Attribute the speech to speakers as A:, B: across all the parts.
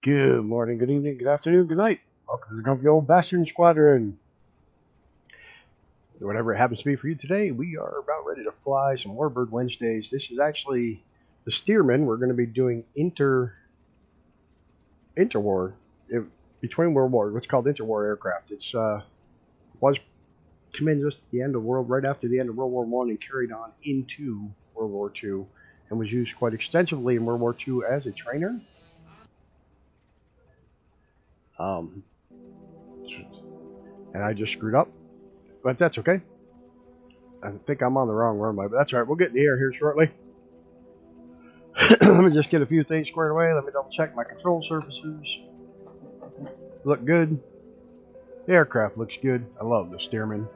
A: Good morning, good evening, good afternoon, good night. Welcome to the Grumpy Old Bastard Squadron. Whatever it happens to be for you today, we are about ready to fly some Warbird Wednesdays. This is actually the Steerman. We're going to be doing Interwar, between World War, what's called Interwar aircraft. It's was come in just at the end of right after the end of World War One and carried on into World War Two, and was used quite extensively in World War Two as a trainer. And I just screwed up, but that's okay. I think I'm on the wrong runway, but that's all right. We'll get in the air here shortly. Let me just get a few things squared away. Let me double check my control surfaces. Look good. The aircraft looks good. I love the Steerman.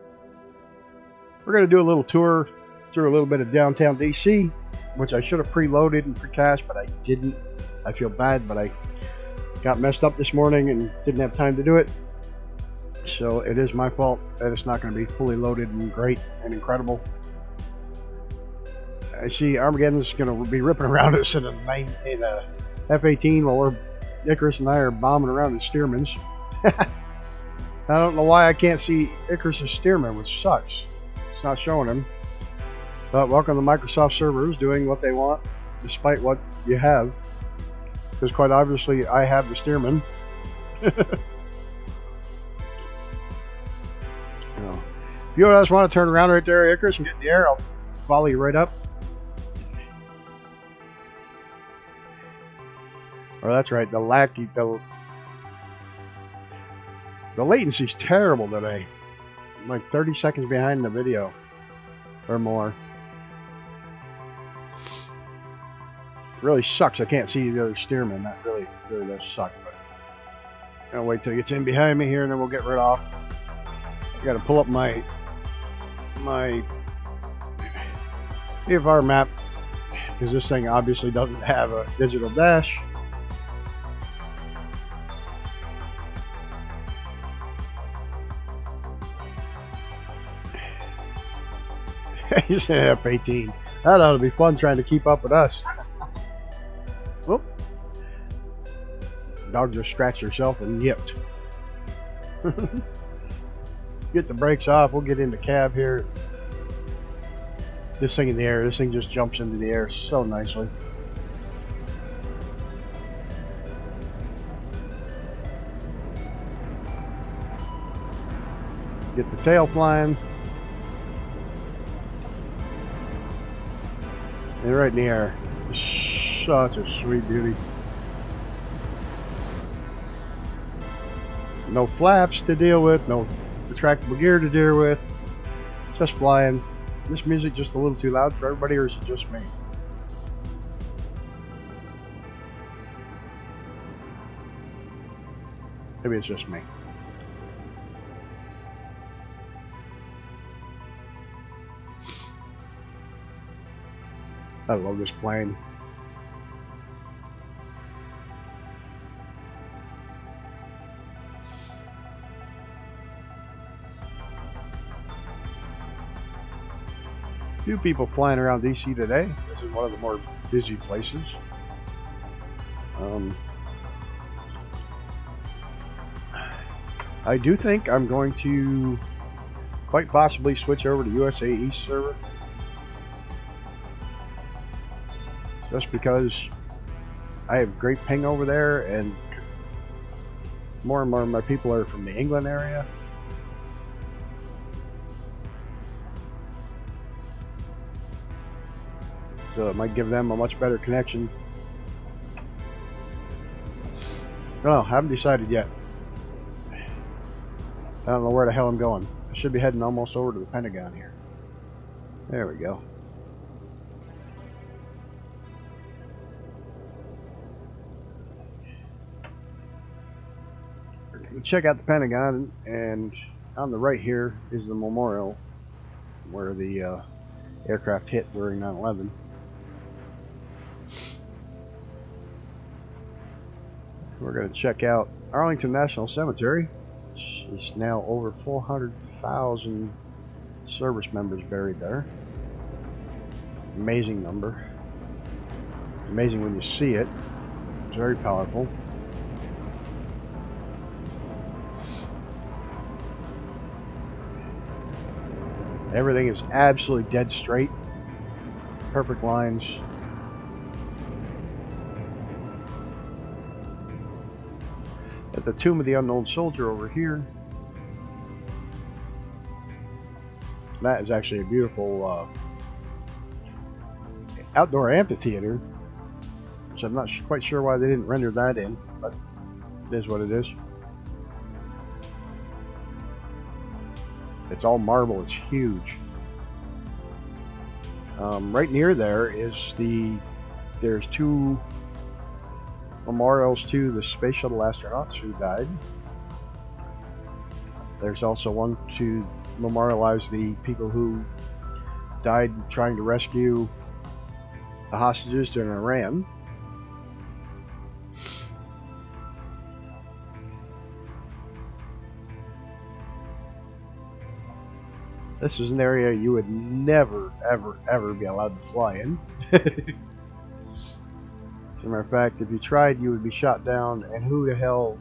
A: We're going to do a little tour through a little bit of downtown DC, which I should have preloaded and pre-cached, but I didn't. I feel bad, but I got messed up this morning and didn't have time to do it. So it is my fault that it's not going to be fully loaded and great and incredible. I see Armageddon's going to be ripping around us in a F-18 while Icarus and I are bombing around in Steermans. I don't know why I can't see Icarus' Steerman, which sucks. It's not showing him. But welcome to Microsoft servers doing what they want, despite what you have. Because quite obviously I have the Steerman. If you guys want to turn around right there, Icarus, and get in the air, I'll volley you right up. Oh, that's right. The latency's terrible today. I'm like 30 seconds behind the video, or more. It really sucks. I can't see the other Steerman. That really does suck. But I'll wait till it gets in behind me here, and then we'll get right off. I got to pull up my VFR map, because this thing obviously doesn't have a digital dash. He's an F-18. That ought to be fun trying to keep up with us. Whoop. Dog just scratched herself and yipped. Get the brakes off. We'll get into cab here. This thing in the air. This thing just jumps into the air so nicely. Get the tail flying. And right in the air. Such a sweet beauty. No flaps to deal with. No retractable gear to deal with. Just flying. This music just a little too loud for everybody, or is it just me? Maybe it's just me. I love this plane. Few people flying around DC today. This is one of the more busy places. I do think I'm going to quite possibly switch over to USA East server. Just because I have great ping over there, and more and more of my people are from the England area. So it might give them a much better connection. I don't know, I haven't decided yet. I don't know where the hell I'm going. I should be heading almost over to the Pentagon here. There we go. Check out the Pentagon, and on the right here is the memorial where the aircraft hit during 9/11. We're going to check out Arlington National Cemetery. It's now over 400,000 service members buried there. Amazing number. It's amazing when you see it. It's very powerful. Everything is absolutely dead straight. Perfect lines. At the Tomb of the Unknown Soldier over here. That is actually a beautiful outdoor amphitheater, which I'm not quite sure why they didn't render that in, but it is what it is. It's all marble. It's huge. Right near there is there's two memorials to the space shuttle astronauts who died. There's also one to memorialize the people who died trying to rescue the hostages during Iran. This is an area you would never, ever, ever be allowed to fly in. As a matter of fact, if you tried, you would be shot down. And who the hell...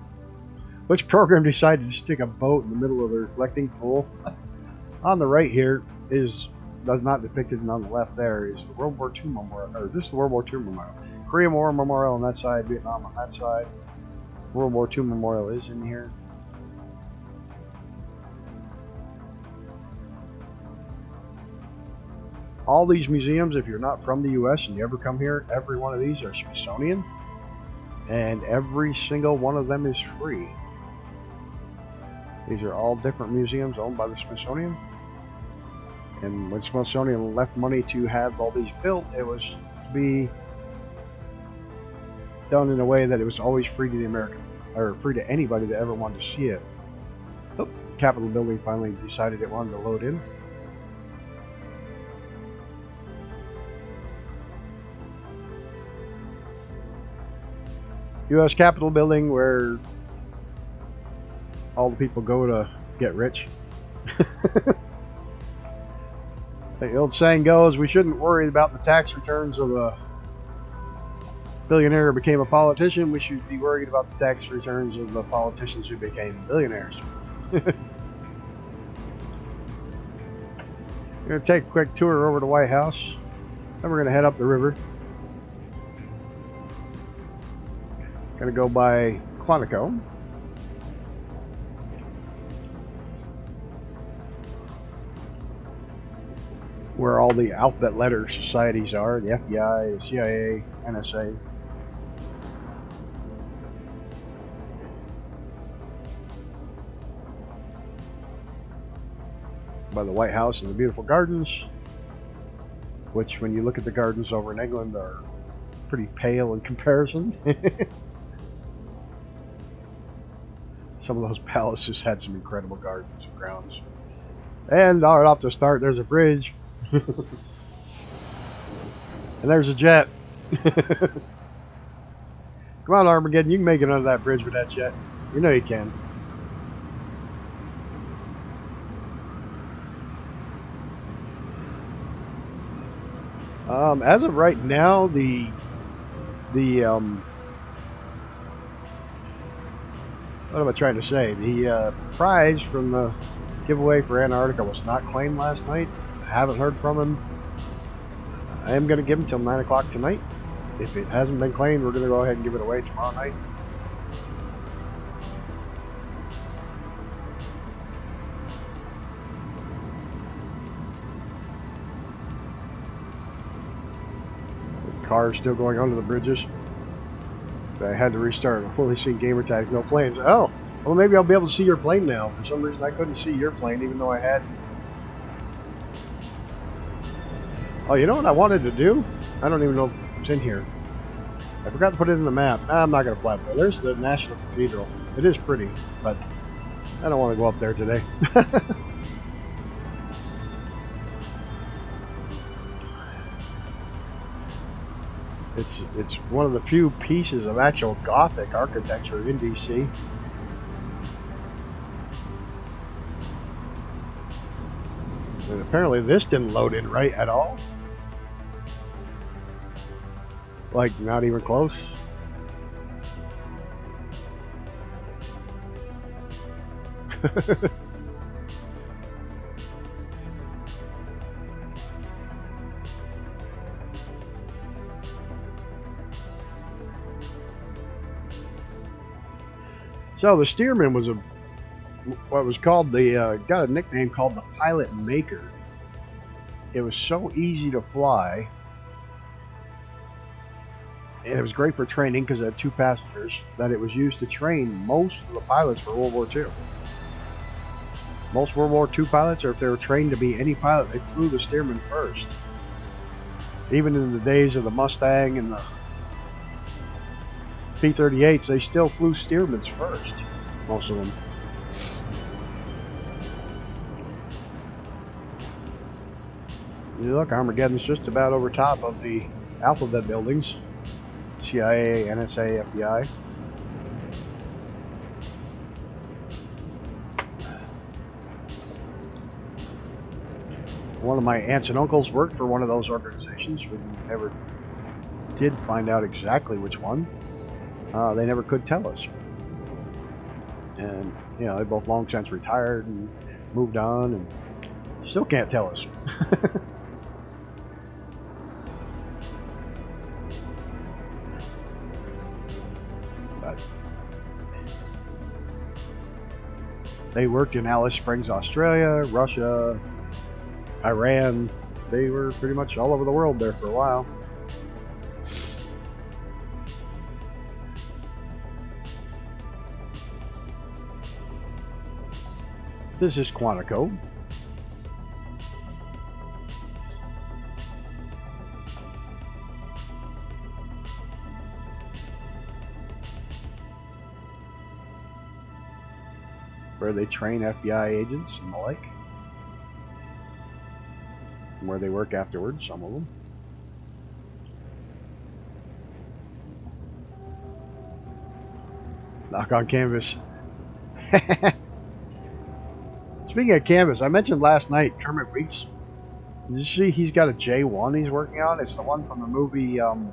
A: Which program decided to stick a boat in the middle of the reflecting pool? On the right here is not depicted, and on the left there is the World War II memorial, or this is the World War II memorial. Korean War memorial on that side, Vietnam on that side. World War II memorial is in here. All these museums, if you're not from the US and you ever come here, every one of these are Smithsonian, and every single one of them is free. These are all different museums owned by the Smithsonian. And when Smithsonian left money to have all these built, it was to be done in a way that it was always free to the American, or free to anybody that ever wanted to see it. Oh, Capitol building finally decided it wanted to load in. U.S. Capitol building, where all the people go to get rich. The old saying goes, we shouldn't worry about the tax returns of a billionaire who became a politician. We should be worried about the tax returns of the politicians who became billionaires. We're going to take a quick tour over to the White House. Then we're going to head up the river. Going to go by Quantico. Where all the alphabet letter societies are, the FBI, the CIA, NSA. By the White House and the beautiful gardens, which when you look at the gardens over in England are pretty pale in comparison. Some of those palaces had some incredible gardens and grounds. And right off the start, there's a bridge. And there's a jet. Come on, Armageddon, you can make it under that bridge with that jet. You know you can. As of right now, the what am I trying to say? The prize from the giveaway for Antarctica was not claimed last night. I haven't heard from him. I am going to give him till 9 o'clock tonight. If it hasn't been claimed, we're going to go ahead and give it away tomorrow night. The car's still going under the bridges. I had to restart. I've only seen gamer tags, no planes. Oh, well, maybe I'll be able to see your plane now. For some reason, I couldn't see your plane, even though I had. Oh, you know what I wanted to do? I don't even know if it's in here. I forgot to put it in the map. I'm not going to fly there. There's the National Cathedral. It is pretty, but I don't want to go up there today. It's one of the few pieces of actual Gothic architecture in DC. And apparently this didn't load in right at all. Like, not even close. So the Stearman was what was called got a nickname called the Pilot Maker. It was so easy to fly. And it was great for training because it had 2 passengers, that it was used to train most of the pilots for World War II. Most World War II pilots, or if they were trained to be any pilot, they flew the Stearman first. Even in the days of the Mustang and the P-38s, they still flew Stearmans first, most of them. You look, Armageddon's just about over top of the Alphabet buildings. CIA, NSA, FBI. One of my aunts and uncles worked for one of those organizations. We never did find out exactly which one. They never could tell us. And, you know, they both long since retired and moved on, and still can't tell us. But they worked in Alice Springs, Australia, Russia, Iran. They were pretty much all over the world there for a while. This is Quantico. Where they train FBI agents and the like. And where they work afterwards, some of them. Knock on canvas. Speaking of canvas, I mentioned last night Kermit Weeks. Did you see he's got a J1 he's working on? It's the one from the movie The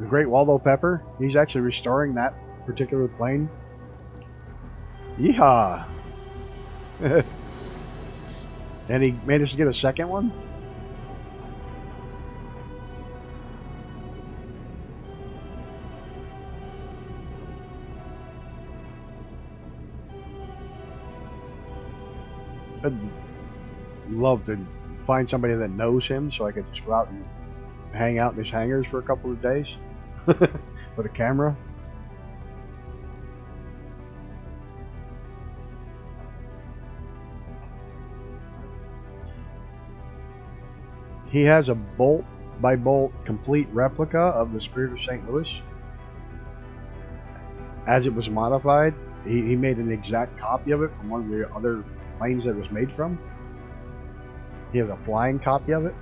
A: Great Waldo Pepper. He's actually restoring that particular plane. Yeehaw! And he managed to get a second one? I'd love to find somebody that knows him so I could just go out and hang out in his hangars for a couple of days with a camera. He has a bolt-by-bolt complete replica of the Spirit of St. Louis. As it was modified, he made an exact copy of it from one of the other planes that it was made from. He has a flying copy of it.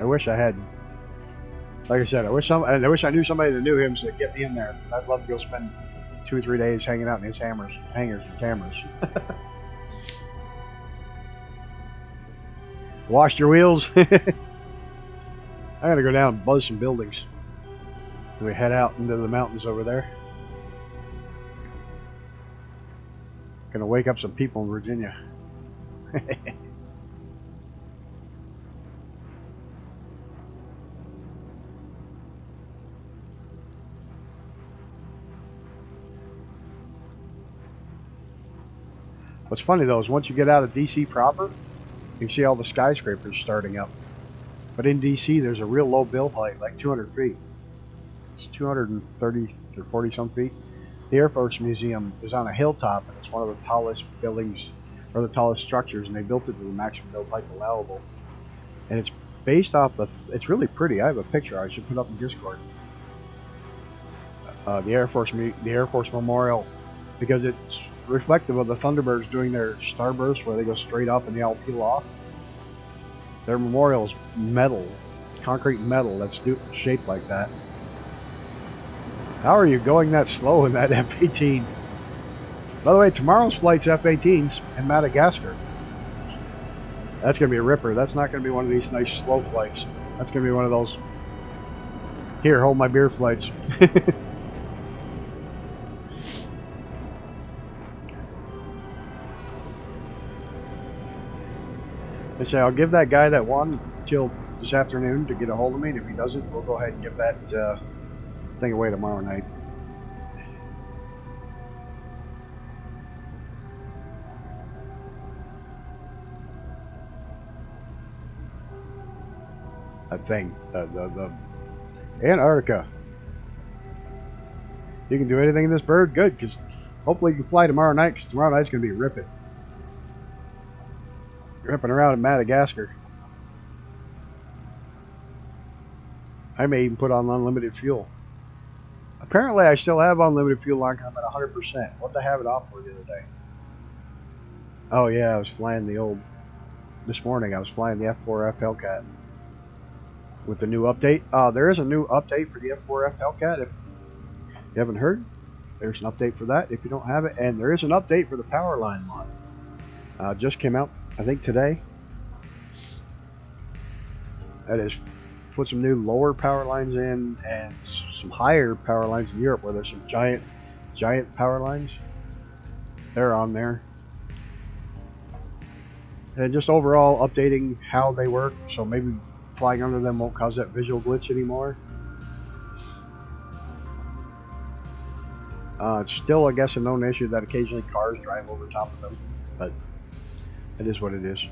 A: I wish I had, like I said, I wish I knew somebody that knew him to get me in there. I'd love to go spend 2 or 3 days hanging out in his hangars and cameras. Washed your wheels? I gotta go down and buzz some buildings. We head out into the mountains over there. Gonna wake up some people in Virginia. What's funny though is once you get out of DC proper, you can see all the skyscrapers starting up. But in DC there's a real low build height, like 200 feet. It's 230 or 40 some feet. The Air Force Museum is on a hilltop, and it's one of the tallest buildings, or the tallest structures, and they built it to the maximum build height allowable. And it's based off the, it's really pretty. I have a picture I should put up in Discord. The Air Force Memorial, because it's reflective of the Thunderbirds doing their starburst where they go straight up and they all peel off. Their memorial is metal, concrete metal that's shaped like that. How are you going that slow in that F-18? By the way, tomorrow's flight's F-18s in Madagascar. That's going to be a ripper. That's not going to be one of these nice slow flights. That's going to be one of those, here, hold my beer flights. I say, I'll give that guy that won till this afternoon to get a hold of me, and if he doesn't, we'll go ahead and give that thing away tomorrow night. That thing, the Antarctica. You can do anything in this bird, good, because hopefully you can fly tomorrow night, because tomorrow night's going to be ripping. Ripping around in Madagascar. I may even put on unlimited fuel. Apparently I still have unlimited fuel on. I'm at 100%. What did I have it off for the other day? Oh yeah, I was flying the old... This morning I was flying the F4F Hellcat. With the new update. There is a new update for the F4F Hellcat. If you haven't heard, there's an update for that if you don't have it. And there is an update for the Powerline mod. Just came out, I think, today. That is, put some new lower power lines in and some higher power lines in Europe where there's some giant power lines. They're on there. And just overall updating how they work, so maybe flying under them won't cause that visual glitch anymore. It's still, I guess, a known issue that occasionally cars drive over top of them, but it is what it is.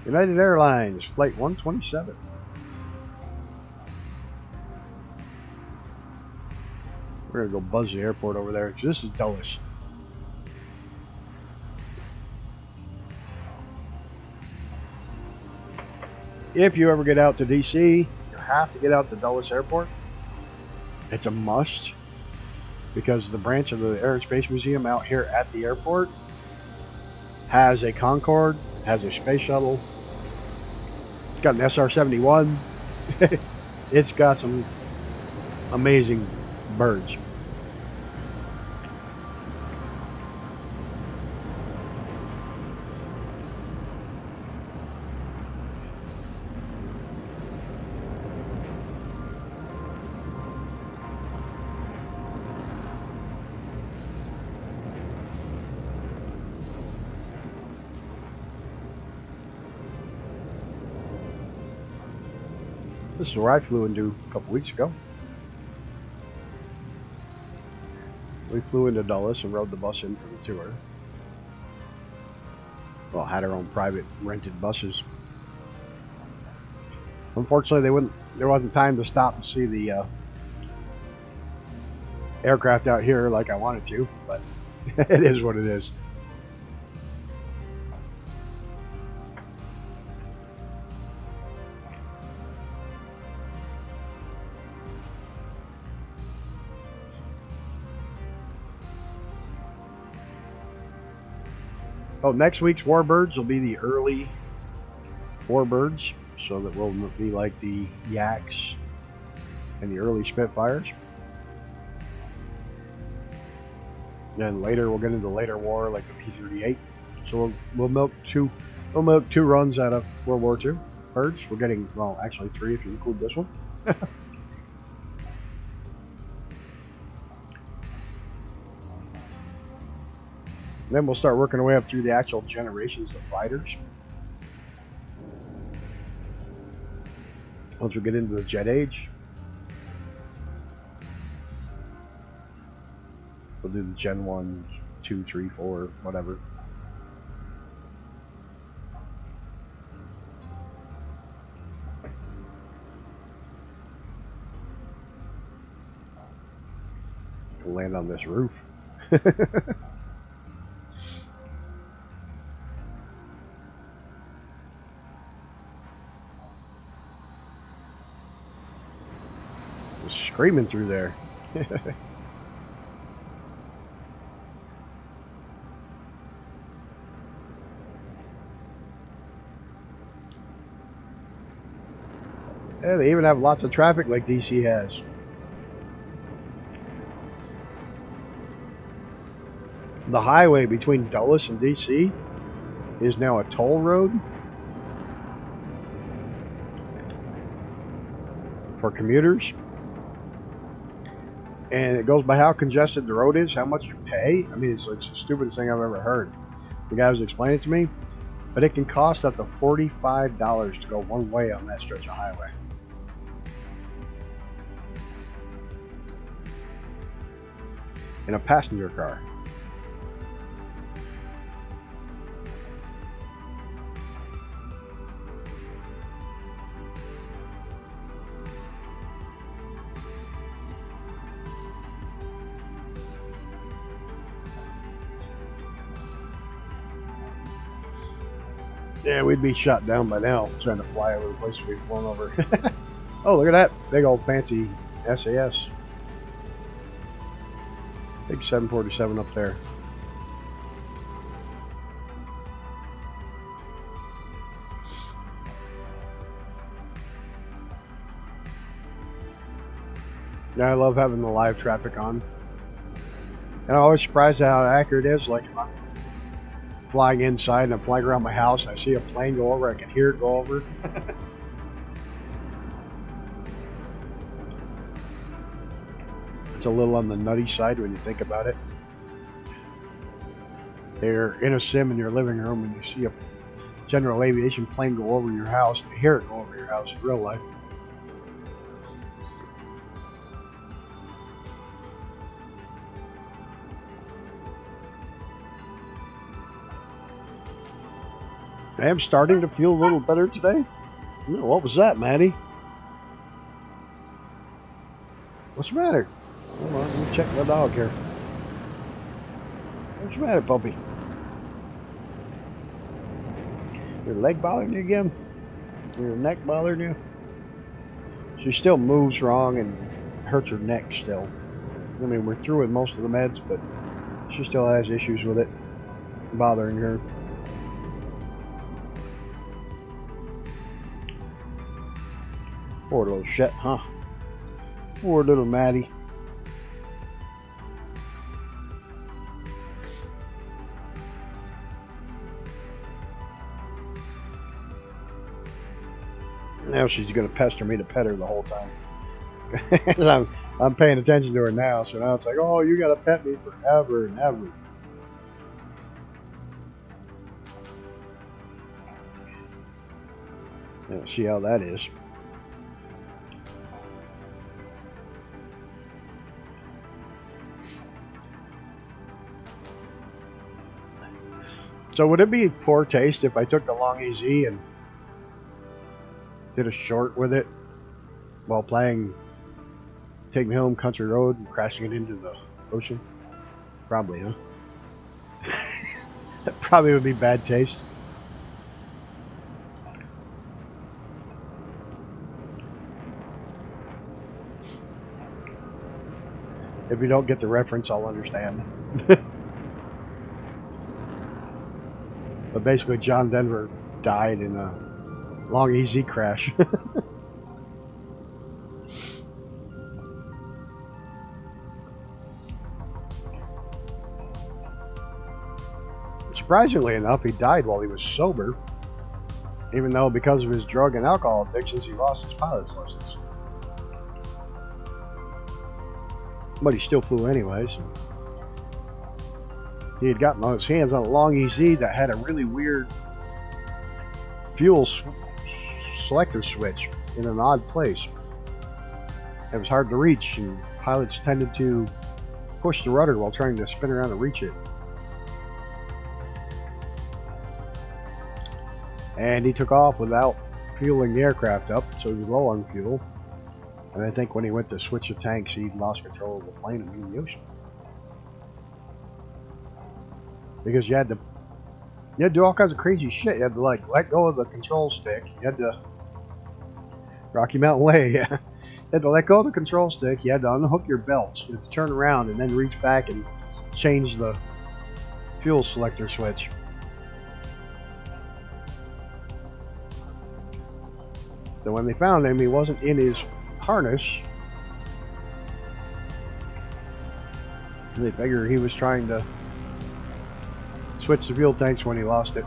A: United Airlines, Flight 127. We're going to go buzz the airport over there, because this is Dulles. If you ever get out to DC, you have to get out to Dulles Airport. It's a must, because the branch of the Air and Space Museum out here at the airport has a Concorde, has a space shuttle. It's got an SR-71. It's got some amazing birds. This is where I flew into a couple weeks ago. We flew into Dulles and rode the bus in for the tour. Well, had our own private rented buses. Unfortunately, there wasn't time to stop and see the aircraft out here like I wanted to, but it is what it is. Oh, next week's Warbirds will be the early Warbirds, so that will be like the Yaks and the early Spitfires. Then later we'll get into the later war, like the P-38. So we'll milk two runs out of World War II birds. We're getting, well, actually 3 if you include this one. Then we'll start working our way up through the actual generations of fighters. Once we get into the jet age, we'll do the Gen 1, 2, 3, 4, whatever. We'll land on this roof. Screaming through there. Yeah, they even have lots of traffic like DC has. The highway between Dulles and DC is now a toll road. for commuters. And it goes by how congested the road is, how much you pay. I mean, it's like the stupidest thing I've ever heard. The guy was explaining it to me, but it can cost up to $45 to go one way on that stretch of highway. In a passenger car. Yeah, we'd be shot down by now trying to fly over the place we'd flown over. Oh, look at that big old fancy SAS. Big 747 up there. Yeah, I love having the live traffic on. And I'm always surprised at how accurate it is. Like, if I'm flying inside and I'm flying around my house and I see a plane go over, I can hear it go over. It's a little on the nutty side when you think about it. You're in a sim in your living room and you see a general aviation plane go over your house, and you hear it go over your house in real life. I am starting to feel a little better today. What was that, Maddie? What's the matter? Hold on, let me check the dog here. What's the matter, puppy? Your leg bothering you again? Your neck bothering you? She still moves wrong and hurts her neck still. I mean, we're through with most of the meds, but she still has issues with it bothering her. Poor little shit, huh? Poor little Maddie. Now she's gonna pester me to pet her the whole time. I'm paying attention to her now, so now it's like, oh, you gotta pet me forever and ever. Yeah, see how that is. So would it be poor taste if I took the long AZ and did a short with it while playing Take Me Home Country Road and crashing it into the ocean? Probably, huh? That probably would be bad taste. If you don't get the reference, I'll understand. But basically, John Denver died in a long EZ crash. Surprisingly enough, he died while he was sober, even though because of his drug and alcohol addictions, he lost his pilot's license. But he still flew anyways. He had gotten on his hands on a long EZ that had a really weird fuel selector switch in an odd place. It was hard to reach, and pilots tended to push the rudder while trying to spin around and reach it. And he took off without fueling the aircraft up, so he was low on fuel. And I think when he went to switch the tanks, he lost control of the plane and in the ocean. Because you had to do all kinds of crazy shit. You had to like let go of the control stick. You had to Rocky Mountain Way. Yeah. You had to let go of the control stick. You had to unhook your belts. You had to turn around and then reach back and change the fuel selector switch. So when they found him, he wasn't in his harness. They figured he was trying to switch the fuel tanks when he lost it.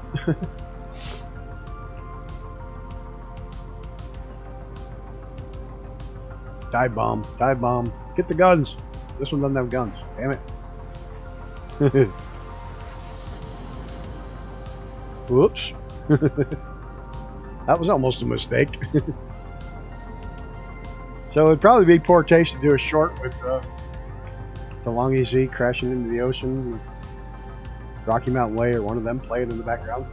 A: Dive bomb. Dive bomb. Get the guns. This one doesn't have guns. Damn it. Whoops. That was almost a mistake. So it'd probably be poor taste to do a short with the Long EZ crashing into the ocean with Rocky Mountain Way or one of them playing in the background.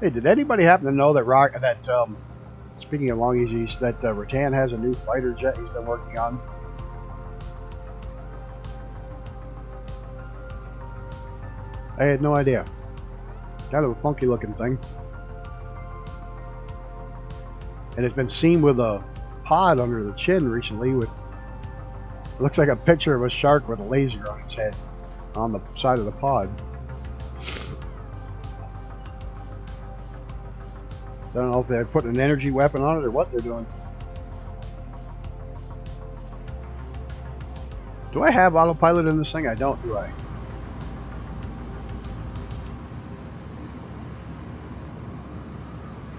A: Hey, did anybody happen to know that speaking of Long EZs, that Rattan has a new fighter jet he's been working on? I had no idea. Kind of a funky looking thing. And it's been seen with a pod under the chin recently with, it looks like a picture of a shark with a laser on its head on the side of the pod. I don't know if they're putting an energy weapon on it or what they're doing. Do I have autopilot in this thing? I don't, do I?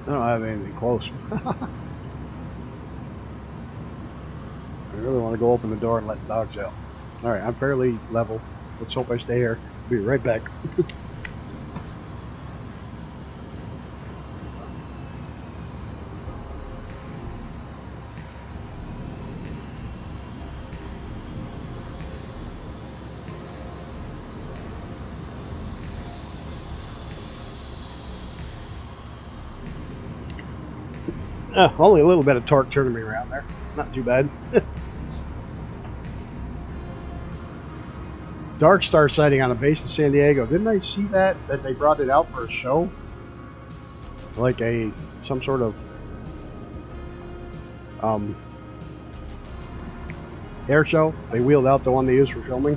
A: I don't have anything close. I really want to go open the door and let the dogs out. Alright, I'm fairly level. Let's hope I stay here. Be right back. Only a little bit of torque turning me around there. Not too bad. Dark Star sighting on a base in San Diego. Didn't I see that they brought it out for a show? Like some sort of air show. They wheeled out the one they used for filming.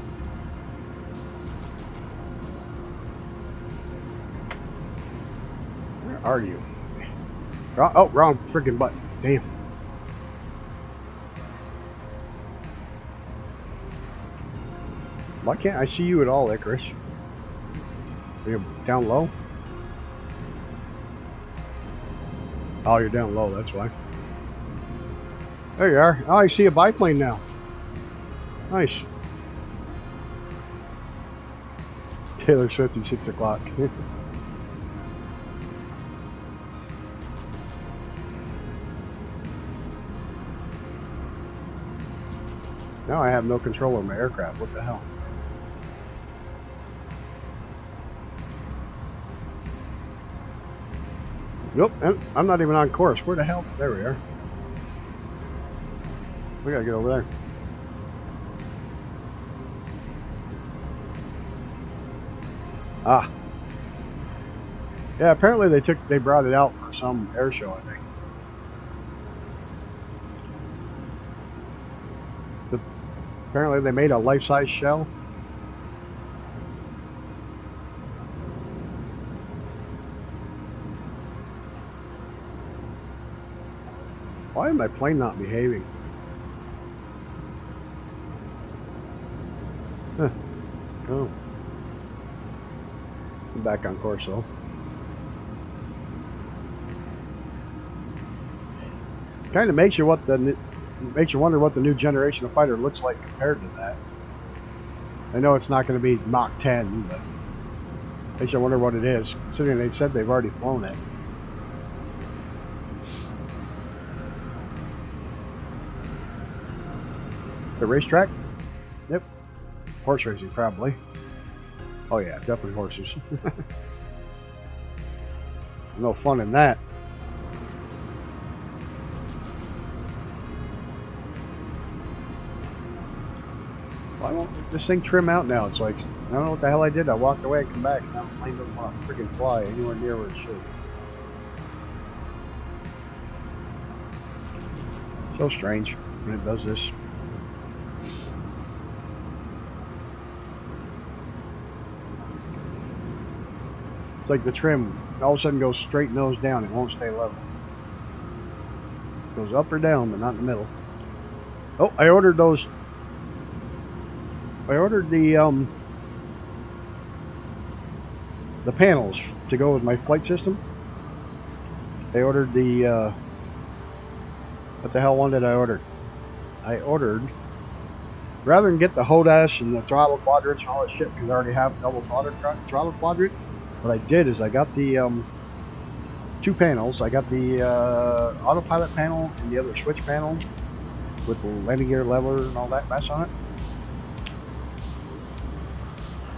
A: Where are you? Oh, wrong freaking button. Damn. Why can't I see you at all, Icarus? Are you down low? Oh, you're down low, that's why. There you are. Oh, I see a biplane now. Nice. Taylor Swift at 6 o'clock. Now I have no control over my aircraft. What the hell? Nope, I'm not even on course. Where the hell? There we are. We gotta get over there. Ah. Yeah, apparently they brought it out for some air show, I think. Apparently they made a life-size shell. Why is my plane not behaving? Huh. Oh. I'm back on course though. Kind of makes you wonder what the new generation of fighter looks like compared to that. I know it's not going to be Mach 10, but makes you wonder what it is, considering they said they've already flown it. The racetrack? Yep. Horse racing, probably. Oh yeah, definitely horses. No fun in that. Why won't this thing trim out now? It's like, I don't know what the hell I did. I walked away and come back, and now the plane doesn't want to freaking fly anywhere near where it should. So strange when it does this. It's like the trim all of a sudden goes straight nose down. It won't stay level. It goes up or down, but not in the middle. Oh, I ordered those. I ordered the panels to go with my flight system. I ordered the what the hell one did I order? I ordered, rather than get the HODAS and the throttle quadrants and all that shit, because I already have double throttle quadrant, what I did is I got the two panels. I got the autopilot panel and the other switch panel with the landing gear lever and all that mess on it.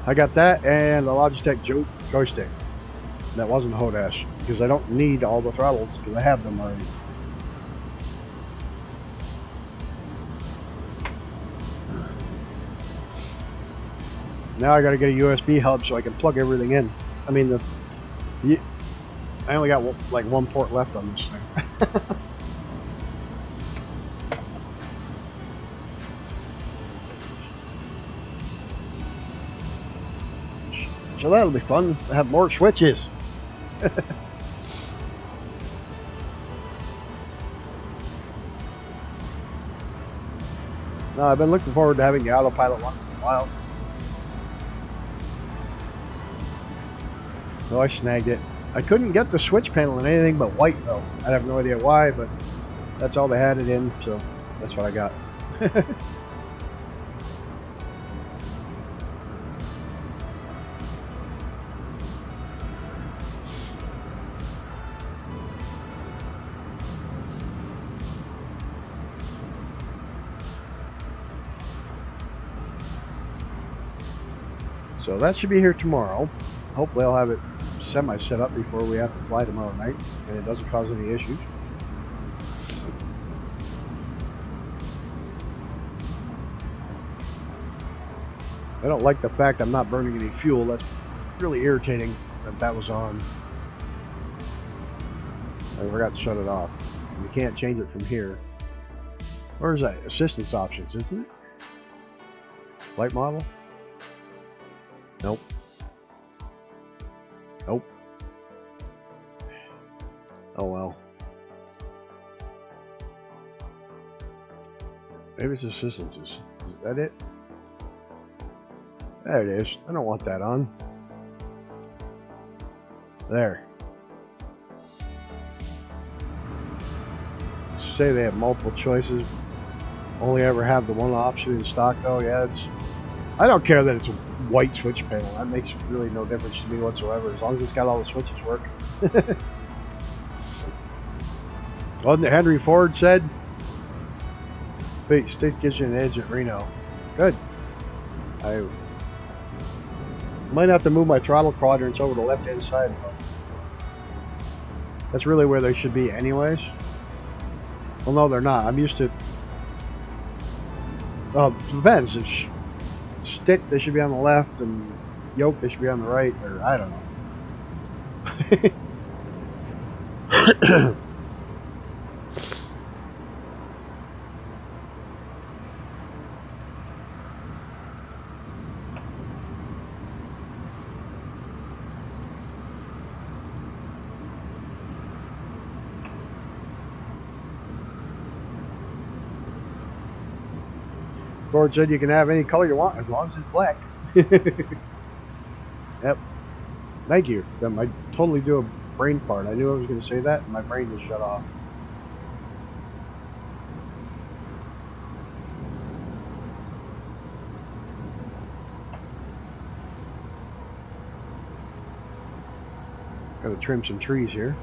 A: I got that and the Logitech joystick. That wasn't HODAS because I don't need all the throttles because I have them already. Now I got to get a USB hub so I can plug everything in. I mean, I only got like one port left on this thing. So that'll be fun to have more switches. No, I've been looking forward to having the autopilot one for a while. So I snagged it. I couldn't get the switch panel in anything but white though. I have no idea why, but that's all they had it in, so that's what I got. So that should be here tomorrow. Hopefully I'll have it semi set up before we have to fly tomorrow night and it doesn't cause any issues. I don't like the fact I'm not burning any fuel. That's really irritating that was on. I forgot to shut it off. You can't change it from here. Where's that? Assistance options, isn't it? Flight model? Nope. Nope. Oh well. Maybe it's assistances. Is that it? There it is. I don't want that on. There. Say they have multiple choices. Only ever have the one option in stock though. Yeah, I don't care that it's a white switch panel. That makes really no difference to me whatsoever, as long as it's got all the switches working. Wasn't it Henry Ford said? Wait, State gives you an edge at Reno. Good. I might have to move my throttle quadrants over the left-hand side. That's really where they should be anyways. Well, no, they're not. I'm used to... Well, it depends. Stick, they should be on the left, and yoke, they should be on the right, or I don't know. Gord said you can have any color you want as long as it's black. Yep. Thank you. I totally do a brain fart. I knew I was going to say that, and my brain just shut off. Got to trim some trees here.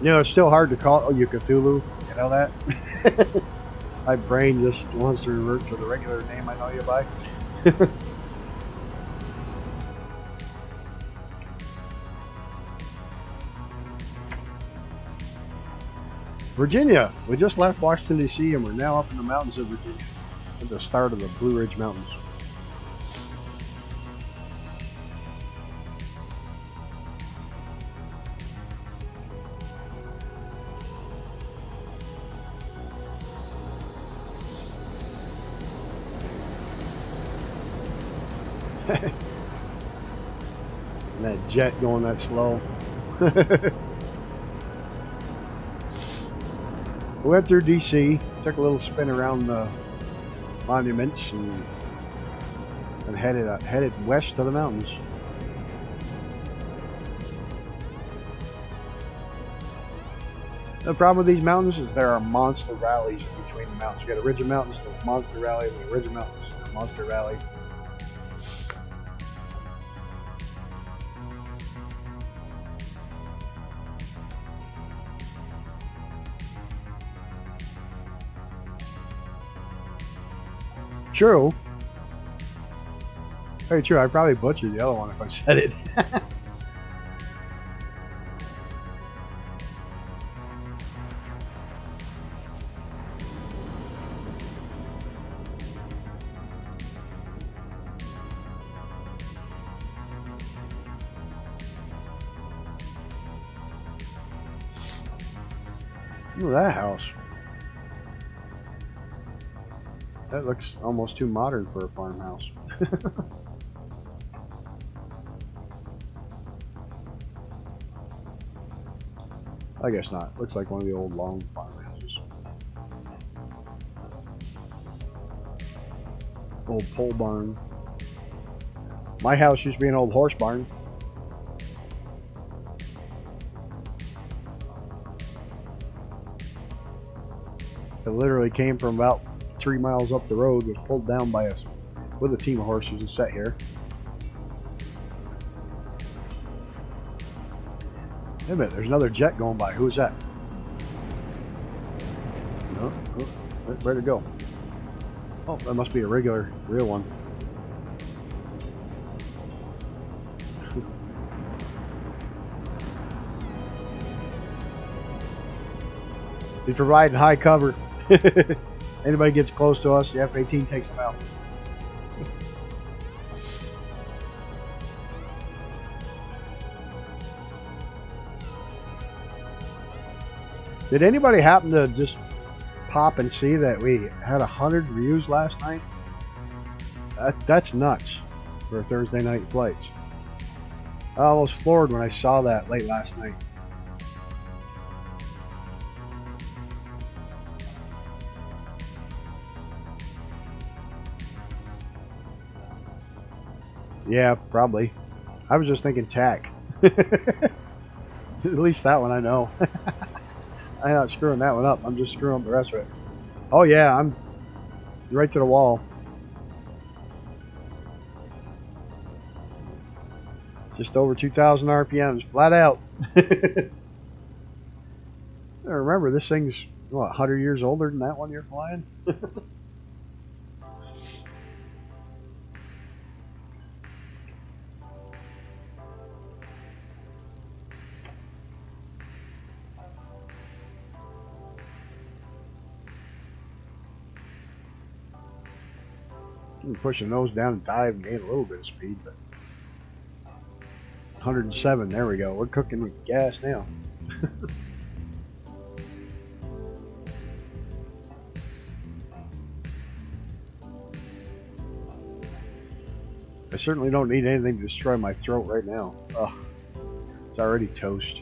A: You know, it's still hard to call you Cthulhu. You know that? My brain just wants to revert to the regular name I know you by. Virginia. We just left Washington, D.C. and we're now up in the mountains of Virginia at the start of the Blue Ridge Mountains. And that jet going that slow. We went through DC, took a little spin around the monuments, and headed west to the mountains. The problem with these mountains is there are monster rallies in between the mountains. You got a ridge of mountains, the monster rally, and the ridge of mountains, the monster rally. True. Very true. I'd probably butcher the other one if I said it. Look at that house. That looks almost too modern for a farmhouse. I guess not. Looks like one of the old long farmhouses. Old pole barn. My house used to be an old horse barn. It literally came from about 3 miles up the road, was pulled down by us with a team of horses and set here. Wait a minute, there's another jet going by. Who is that? No, oh, where'd it go? Oh, that must be a real one. He's providing high cover. Anybody gets close to us, the F-18 takes them out. Did anybody happen to just pop and see that we had 100 views last night? That's nuts for Thursday night flights. I almost floored when I saw that late last night. Yeah, probably. I was just thinking tack. At least that one I know. I'm not screwing that one up. I'm just screwing up the rest of it. Oh yeah, I'm right to the wall. Just over 2,000 RPMs, flat out. Remember, this thing's, what, 100 years older than that one you're flying? You can push the nose down and dive and gain a little bit of speed, but 107, there we go. We're cooking with gas now. I certainly don't need anything to destroy my throat right now. Ugh, it's already toast.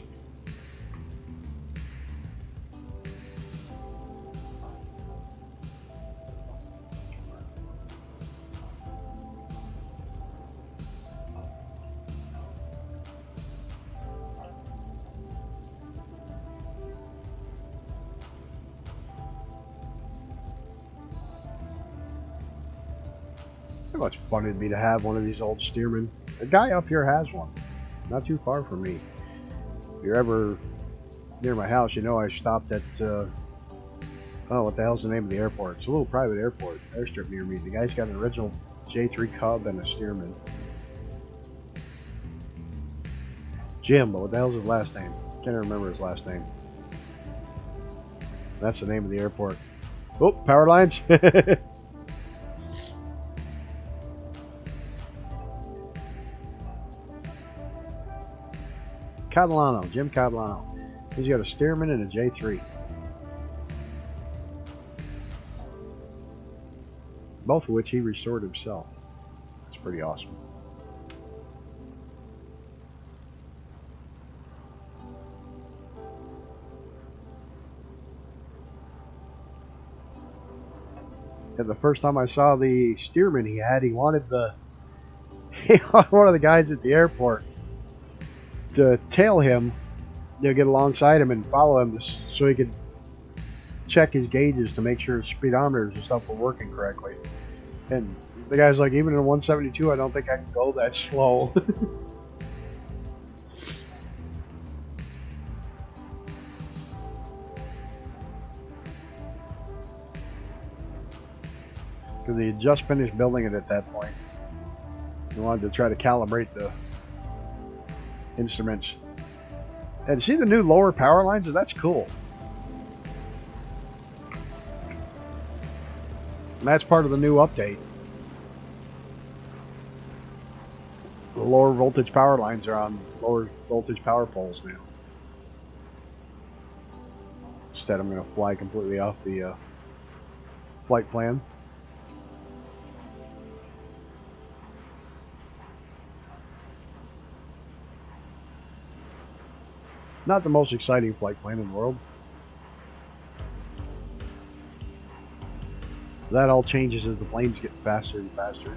A: How much fun it'd be to have one of these old Stearman. The guy up here has one, not too far from me. If you're ever near my house, you know I stopped at, oh, what the hell's the name of the airport? It's a little private airport, airstrip near me. The guy's got an original J3 Cub and a Stearman. Jim, but what the hell's his last name? Can't remember his last name. That's the name of the airport. Oh, power lines. Catalano, Jim Catalano. He's got a Stearman and a J3. Both of which he restored himself. That's pretty awesome. And the first time I saw the steerman he wanted one of the guys at the airport to tail him, get alongside him and follow him so he could check his gauges to make sure his speedometers and stuff were working correctly. And the guy's like, even in 172, I don't think I can go that slow. Because he had just finished building it at that point. He wanted to try to calibrate the instruments. And see the new lower power lines? That's cool. And that's part of the new update. The lower voltage power lines are on lower voltage power poles now. Instead, I'm going to fly completely off the flight plan. Not the most exciting flight plan in the world. That all changes as the planes get faster and faster.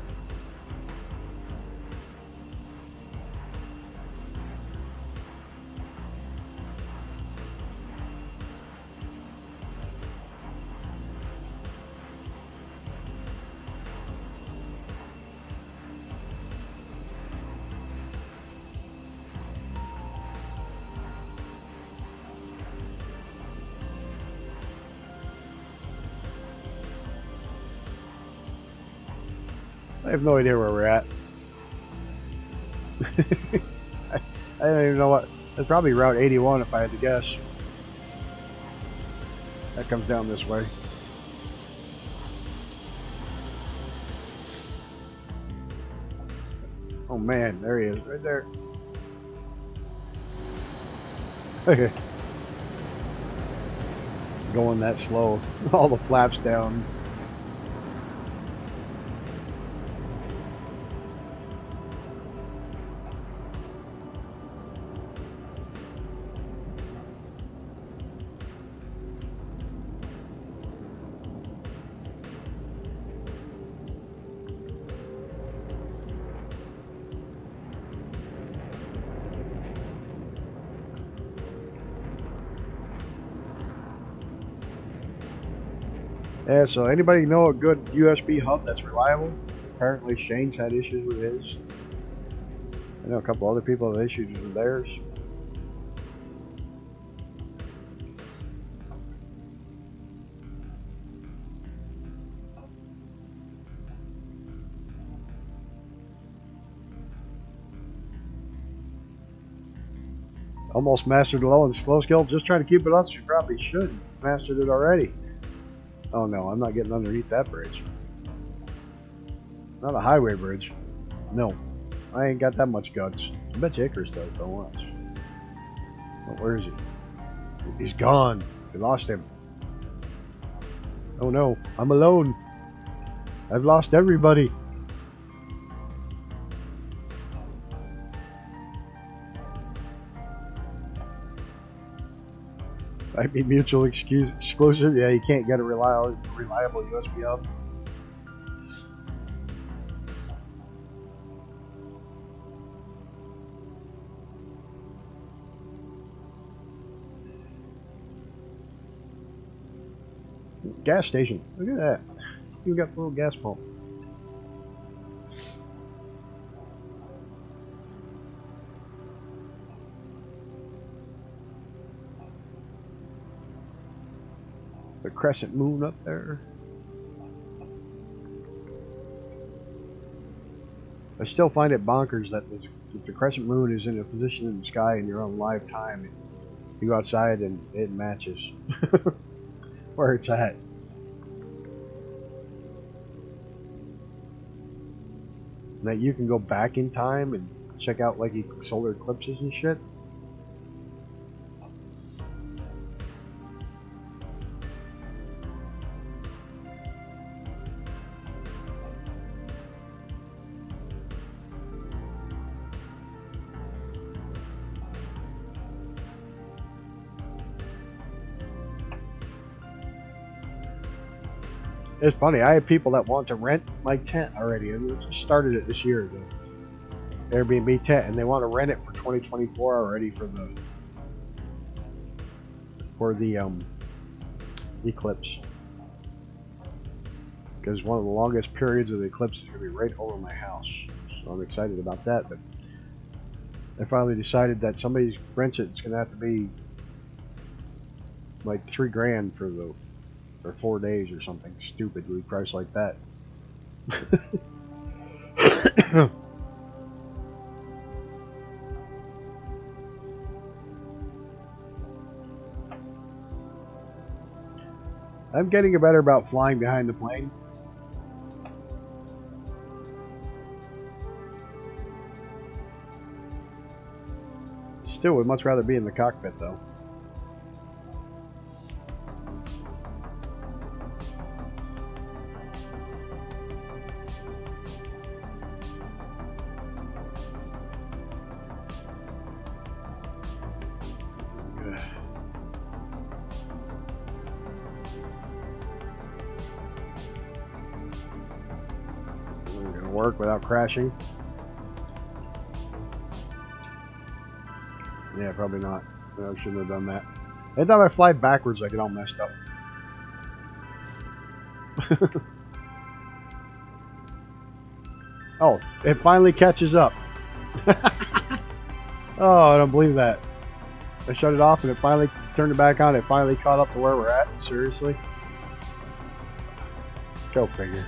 A: I have no idea where we're at. I don't even know what. It's probably Route 81 if I had to guess. That comes down this way. Oh man, there he is, right there. Okay. Going that slow. All the flaps down. Yeah, so anybody know a good USB hub that's reliable? Apparently Shane's had issues with his. I know a couple other people have issues with theirs. Almost mastered the low and slow skill. Just trying to keep it up, so you probably should. Mastered it already. Oh no, I'm not getting underneath that bridge. Not a highway bridge. No. I ain't got that much guts. I bet you Icarus does, though. Watch. Oh, where is he? He's gone. We lost him. Oh no, I'm alone. I've lost everybody. Might be mutual exclusive. Yeah, you can't get a reliable USB hub. Gas station. Look at that. You got a little gas pump. The crescent moon up there. I still find it bonkers that if the crescent moon is in a position in the sky and you're on live time, you go outside and it matches where it's at. That you can go back in time and check out like solar eclipses and shit. It's funny, I have people that want to rent my tent already, and we just started it this year, the Airbnb tent, and they want to rent it for 2024 already for the eclipse. Because one of the longest periods of the eclipse is going to be right over my house. So I'm excited about that, but I finally decided that somebody rents it, it's going to have to be like $3 grand for 4 days or something stupidly priced like that. I'm getting better about flying behind the plane. Still would much rather be in the cockpit though. Work without crashing. Yeah, probably not. I shouldn't have done that. Anytime I fly backwards, I get all messed up. Oh, it finally catches up. Oh, I don't believe that. I shut it off and it finally turned it back on. It finally caught up to where we're at. Seriously? Go figure.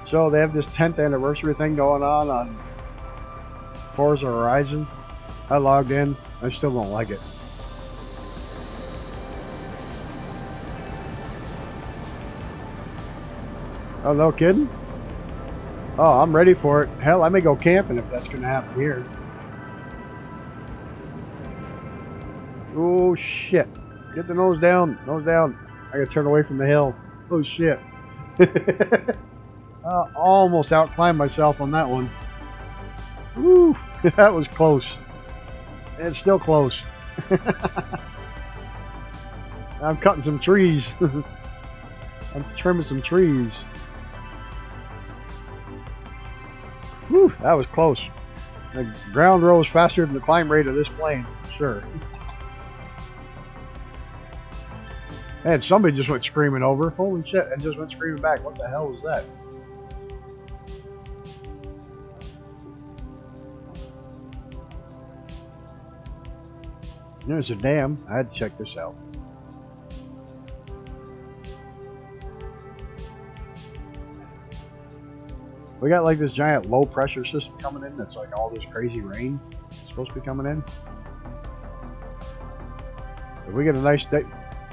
A: So they have this 10th anniversary thing going on Forza Horizon. I logged in. I still don't like it. Oh, no kidding? Oh, I'm ready for it. Hell, I may go camping if that's going to happen here. Oh, shit. Get the nose down. Nose down. I got to turn away from the hill. Oh, shit. Almost outclimbed myself on that one. Woo, that was close. It's still close. I'm cutting some trees. I'm trimming some trees. Whew, that was close. The ground rose faster than the climb rate of this plane, for sure. And somebody just went screaming over. Holy shit, and just went screaming back. What the hell was that? There's a dam. I had to check this out. We got like this giant low pressure system coming in that's like all this crazy rain supposed to be coming in. If we get a nice day,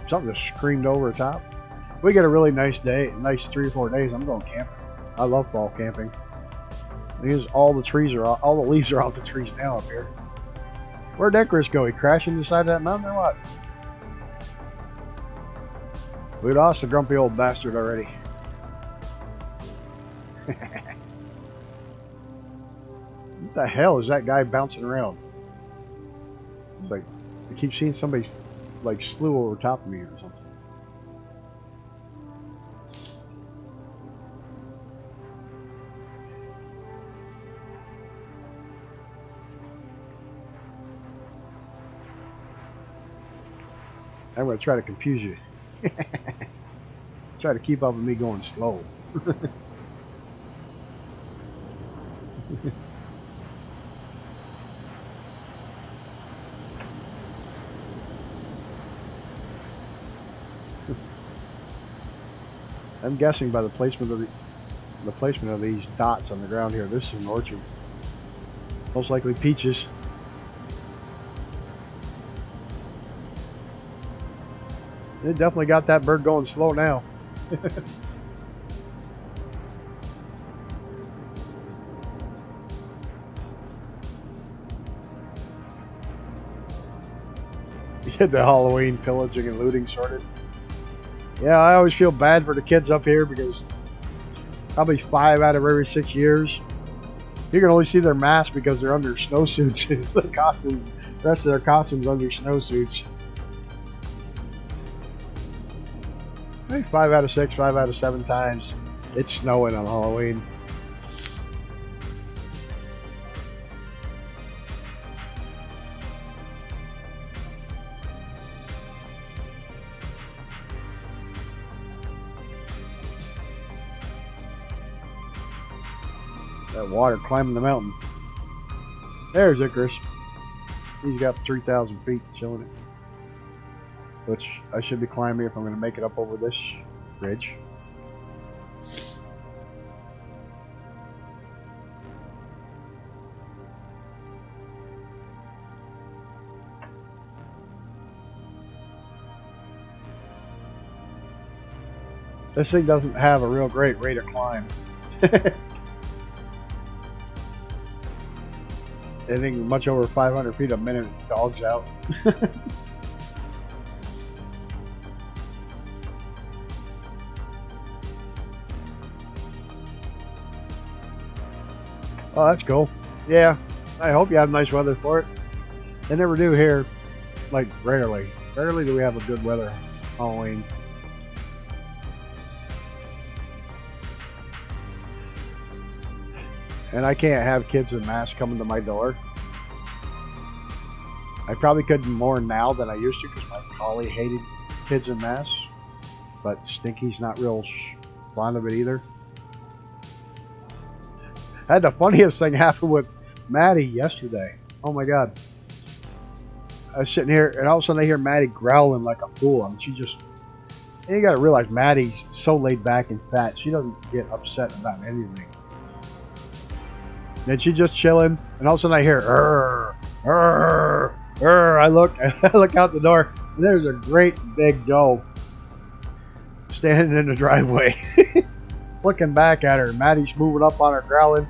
A: something just screamed over the top. If we get a really nice day, nice 3 or 4 days, I'm going camping. I love fall camping. Because all the trees are, all the leaves are off the trees now up here. Where'd Icarus go? He crashed into the side of that mountain or what? We lost the grumpy old bastard already. What the hell is that guy bouncing around? Like, I keep seeing somebody like slew over top of me or something. I'm going to try to confuse you. Try to keep up with me going slow. I'm guessing by the placement of these dots on the ground here, this is an orchard. Most likely peaches. It definitely got that bird going slow now. Get the Halloween pillaging and looting sorted. Yeah, I always feel bad for the kids up here because probably 5 out of every 6 years, you can only see their masks because they're under snowsuits. The rest of their costumes under snowsuits. Maybe 5 out of 6, 5 out of 7 times it's snowing on Halloween. That water climbing the mountain. There's Icarus. He's got 3,000 feet chilling it. Which I should be climbing if I'm going to make it up over this ridge. This thing doesn't have a real great rate of climb. Anything much over 500 feet a minute, dogs out. Oh, that's cool. Yeah, I hope you have nice weather for it. They never do here. Like, rarely. Rarely do we have a good weather Halloween. And I can't have kids in masks coming to my door. I probably could more now than I used to because my collie hated kids in masks. But Stinky's not real fond of it either. I had the funniest thing happen with Maddie yesterday. Oh my god. I was sitting here and all of a sudden I hear Maddie growling like a fool. I mean, she just... And you gotta realize Maddie's so laid back and fat. She doesn't get upset about anything. And she's just chilling, and all of a sudden I hear, "Arr, arr, arr." I look out the door, and there's a great big doe standing in the driveway, looking back at her. Maddie's moving up on her growling,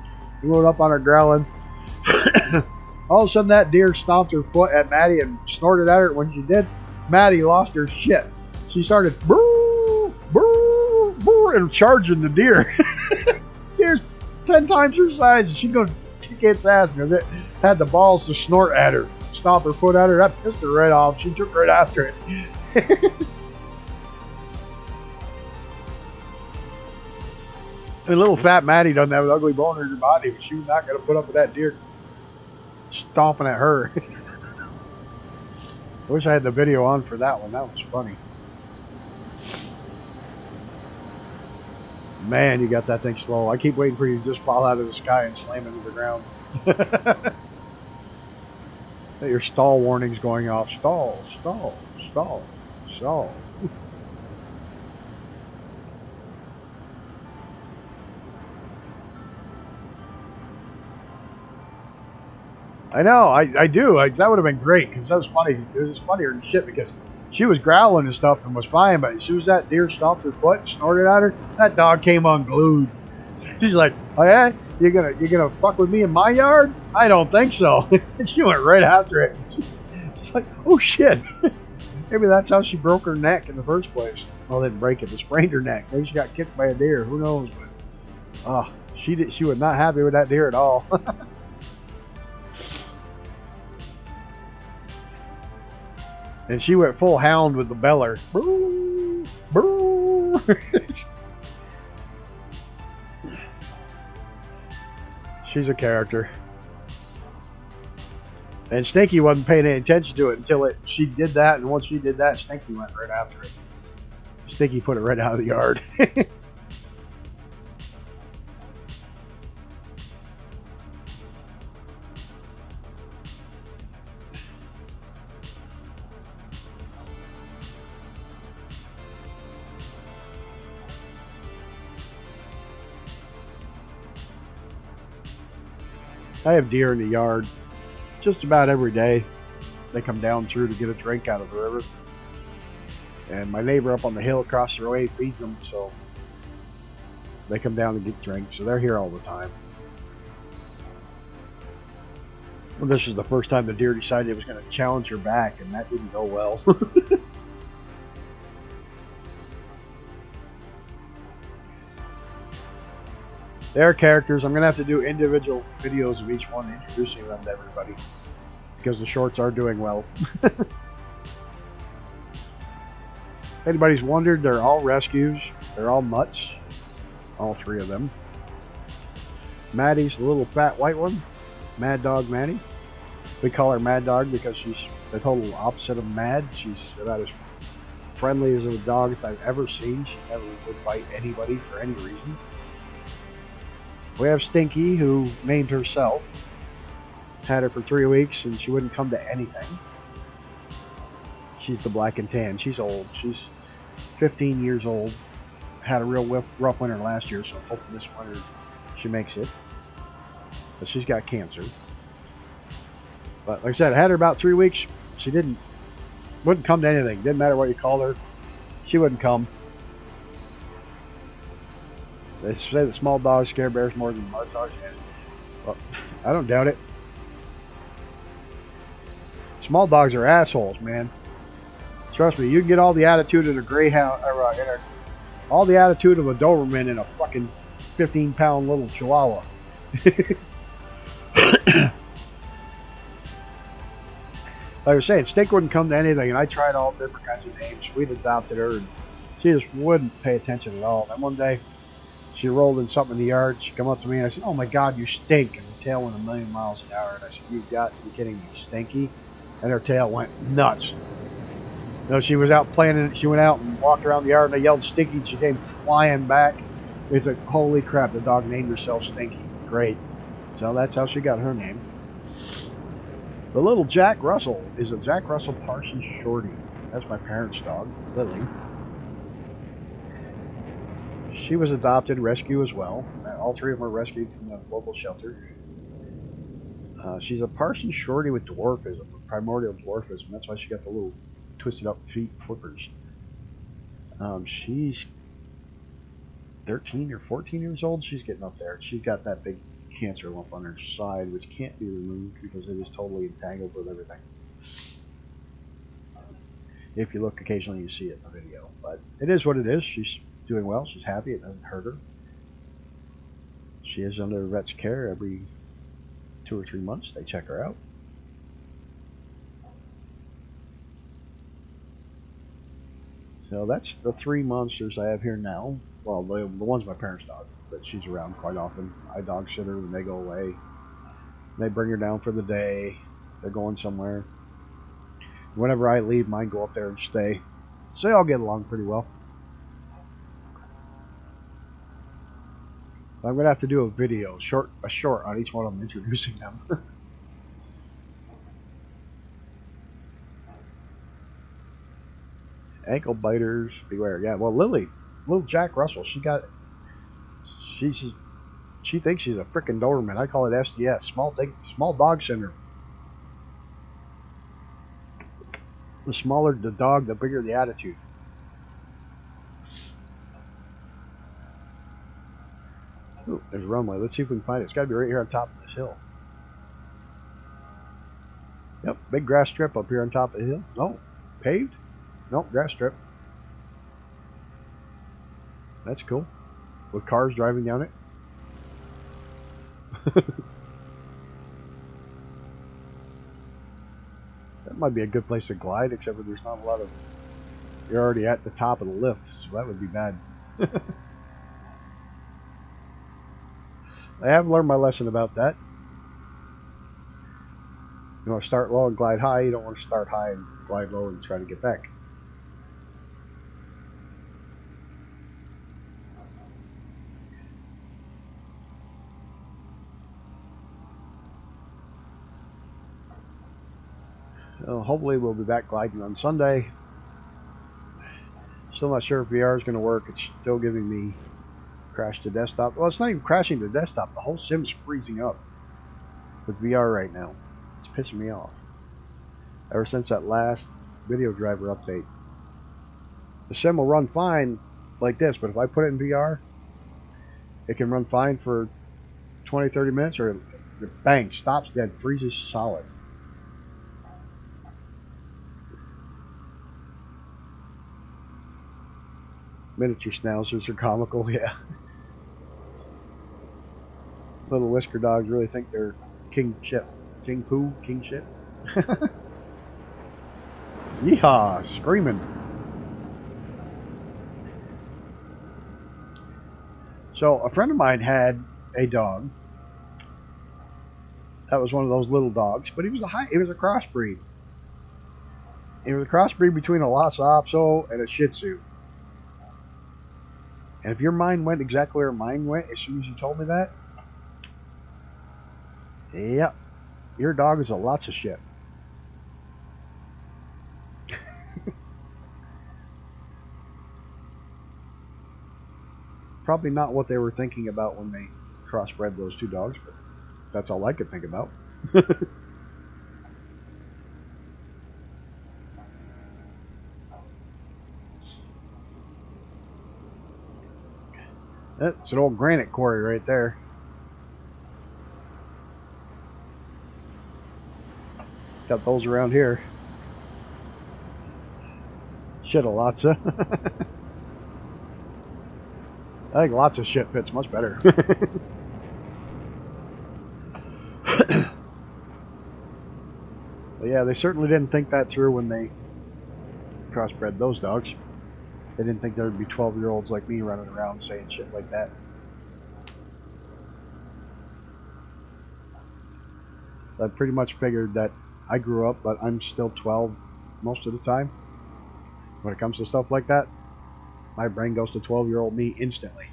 A: All of a sudden, that deer stomped her foot at Maddie and snorted at her. When she did, Maddie lost her shit. She started brrr, brrr, brrr, and charging the deer. Deer's 10 times her size, and she goes kick its ass because it had the balls to snort at her, stomp her foot at her. That pissed her right off. She took right after it. And little fat Maddie doesn't have an ugly bone in her body, but she was not going to put up with that deer stomping at her. I wish I had the video on for that one. That was funny. Man, you got that thing slow. I keep waiting for you to just fall out of the sky and slam into the ground. Your stall warning's going off. Stall, stall, stall, stall. I know, I do. That would have been great because that was funny. It was funnier than shit because she was growling and stuff and was fine, but as soon as that deer stomped her foot and snorted at her, that dog came unglued. She's like, "Oh yeah, you're gonna fuck with me in my yard? I don't think so." And she went right after it. It's like, oh shit. Maybe that's how she broke her neck in the first place. Well, didn't break it, but sprained her neck. Maybe she got kicked by a deer. Who knows? But she was not happy with that deer at all. And she went full hound with the beller. Brrr, brrr. She's a character. And Stinky wasn't paying any attention to it until she did that, and once she did that, Stinky went right after it. Stinky put it right out of the yard. I have deer in the yard just about every day. They come down through to get a drink out of the river. And my neighbor up on the hill across the way feeds them, so they come down to get drinks. So they're here all the time. Well, this is the first time the deer decided it was going to challenge her back, and that didn't go well. Their characters, I'm going to have to do individual videos of each one, introducing them to everybody, because the shorts are doing well. If anybody's wondered, they're all rescues. They're all mutts. All three of them. Maddie's the little fat white one. Mad Dog Maddie. We call her Mad Dog because she's the total opposite of mad. She's about as friendly as a dog as I've ever seen. She never would bite anybody for any reason. We have Stinky, who named herself. Had her for 3 weeks and she wouldn't come to anything. She's the black and tan. She's old. She's 15 years old. Had a real rough winter last year, so hopefully this winter she makes it. But she's got cancer. But like I said, I had her about 3 weeks. She wouldn't come to anything. Didn't matter what you called her. She wouldn't come. They say that small dogs scare bears more than large dogs. Well, I don't doubt it. Small dogs are assholes, man. Trust me, you can get all the attitude of a greyhound, all the attitude of a Doberman in a fucking 15-pound little Chihuahua. Like I was saying, Stink wouldn't come to anything, and I tried all different kinds of names. We'd adopted her, and she just wouldn't pay attention at all. And one day, she rolled in something in the yard. She come up to me, and I said, "Oh my God, you stink!" And her tail went 1,000,000 miles an hour. And I said, "You've got to be kidding me, Stinky!" And her tail went nuts. No, she was out playing, and she went out and walked around the yard, and I yelled Stinky, and she came flying back. It's like, holy crap, the dog named herself Stinky. Great. So that's how she got her name. The little Jack Russell is a Jack Russell Parsons Shorty. That's my parents' dog, Lily. She was adopted, rescue as well. All three of them were rescued from the local shelter. She's a Parsons Shorty with dwarfism, primordial dwarfism. That's why she got the little twisted up feet flippers. She's 13 or 14 years old. She's getting up there. She's got that big cancer lump on her side, which can't be removed because it is totally entangled with everything. If you look occasionally, you see it in the video. But it is what it is. She's doing well. She's happy. It doesn't hurt her. She is under vet's care every 2 or 3 months. They check her out. So that's the 3 monsters I have here now. Well, the one's my parents' dog, but she's around quite often. I dog sit her when they go away. They bring her down for the day. They're going somewhere. Whenever I leave, mine go up there and stay. So they all get along pretty well. I'm going to have to do a video, a short on each one of them, introducing them. Ankle biters, beware. Yeah, well, Lily, little Jack Russell, she thinks she's a frickin' Doberman. I call it SDS, small dog syndrome. The smaller the dog, the bigger the attitude. Ooh, there's a runway. Let's see if we can find it. It's got to be right here on top of this hill. Yep, big grass strip up here on top of the hill. No, paved? Nope, grass strip. That's cool. With cars driving down it. That might be a good place to glide, except for there's not a lot of... You're already at the top of the lift, so that would be bad. I have learned my lesson about that. You want to start low and glide high. You don't want to start high and glide low and try to get back. So hopefully we'll be back gliding on Sunday. Still not sure if VR is going to work. It's still giving me crash to desktop. Well, it's not even crashing to desktop. The whole sim's freezing up with VR right now. It's pissing me off. Ever since that last video driver update. The sim will run fine like this, but if I put it in VR, it can run fine for 20-30 minutes, or Bang, stops dead, freezes solid. Miniature schnauzers are comical, yeah. Little whisker dogs really think they're king shit. King poo, king shit. Yeehaw, screaming. So a friend of mine had a dog. That was one of those little dogs, but he was a crossbreed. It was a crossbreed between a Lhasa Apso and a Shih Tzu. And if your mind went exactly where mine went as soon as you told me that, yep, your dog is a lots of shit. Probably not what they were thinking about when they crossbred those two dogs, but that's all I could think about. That's an old granite quarry right there. Got those around here. Shit, a Lhasa. I think lots of shit fits much better. But yeah, they certainly didn't think that through when they crossbred those dogs. They didn't think there would be 12-year-olds like me running around saying shit like that. I pretty much figured that I grew up, but I'm still 12 most of the time. When it comes to stuff like that, my brain goes to 12-year-old me instantly.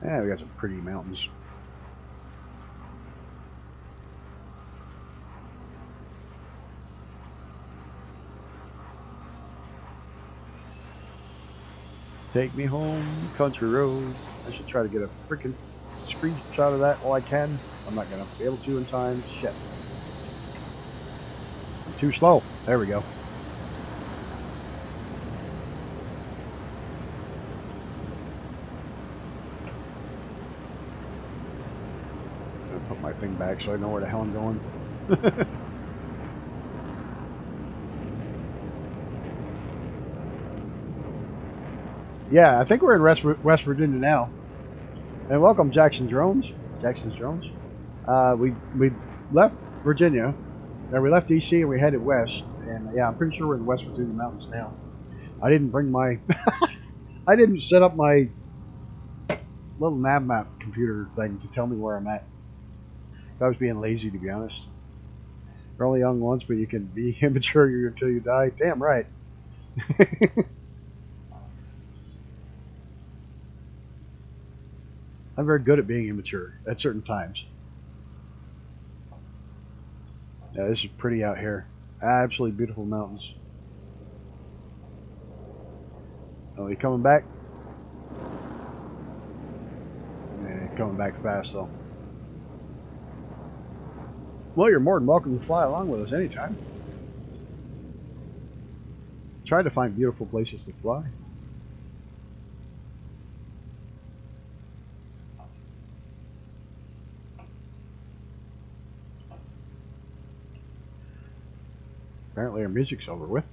A: Yeah, we got some pretty mountains. Take me home, country road. I should try to get a freaking screenshot of that while I can. I'm not going to be able to in time. Shit. I'm too slow. There we go. I'm going to put my thing back so I know where the hell I'm going. Yeah, I think we're in West Virginia now. And welcome, Jackson Drones. Jackson's Drones. We left Virginia, or we left DC and we headed west. And yeah, I'm pretty sure we're in the West Virginia mountains now. I didn't bring my, I didn't set up my little nav map computer thing to tell me where I'm at. I was being lazy, to be honest. You're only young once, but you can be immature until you die. Damn right. I'm very good at being immature at certain times. Yeah, this is pretty out here. Absolutely beautiful mountains. Oh, you coming back? Yeah, coming back fast though. Well, you're more than welcome to fly along with us anytime. Try to find beautiful places to fly. Apparently our music's over with.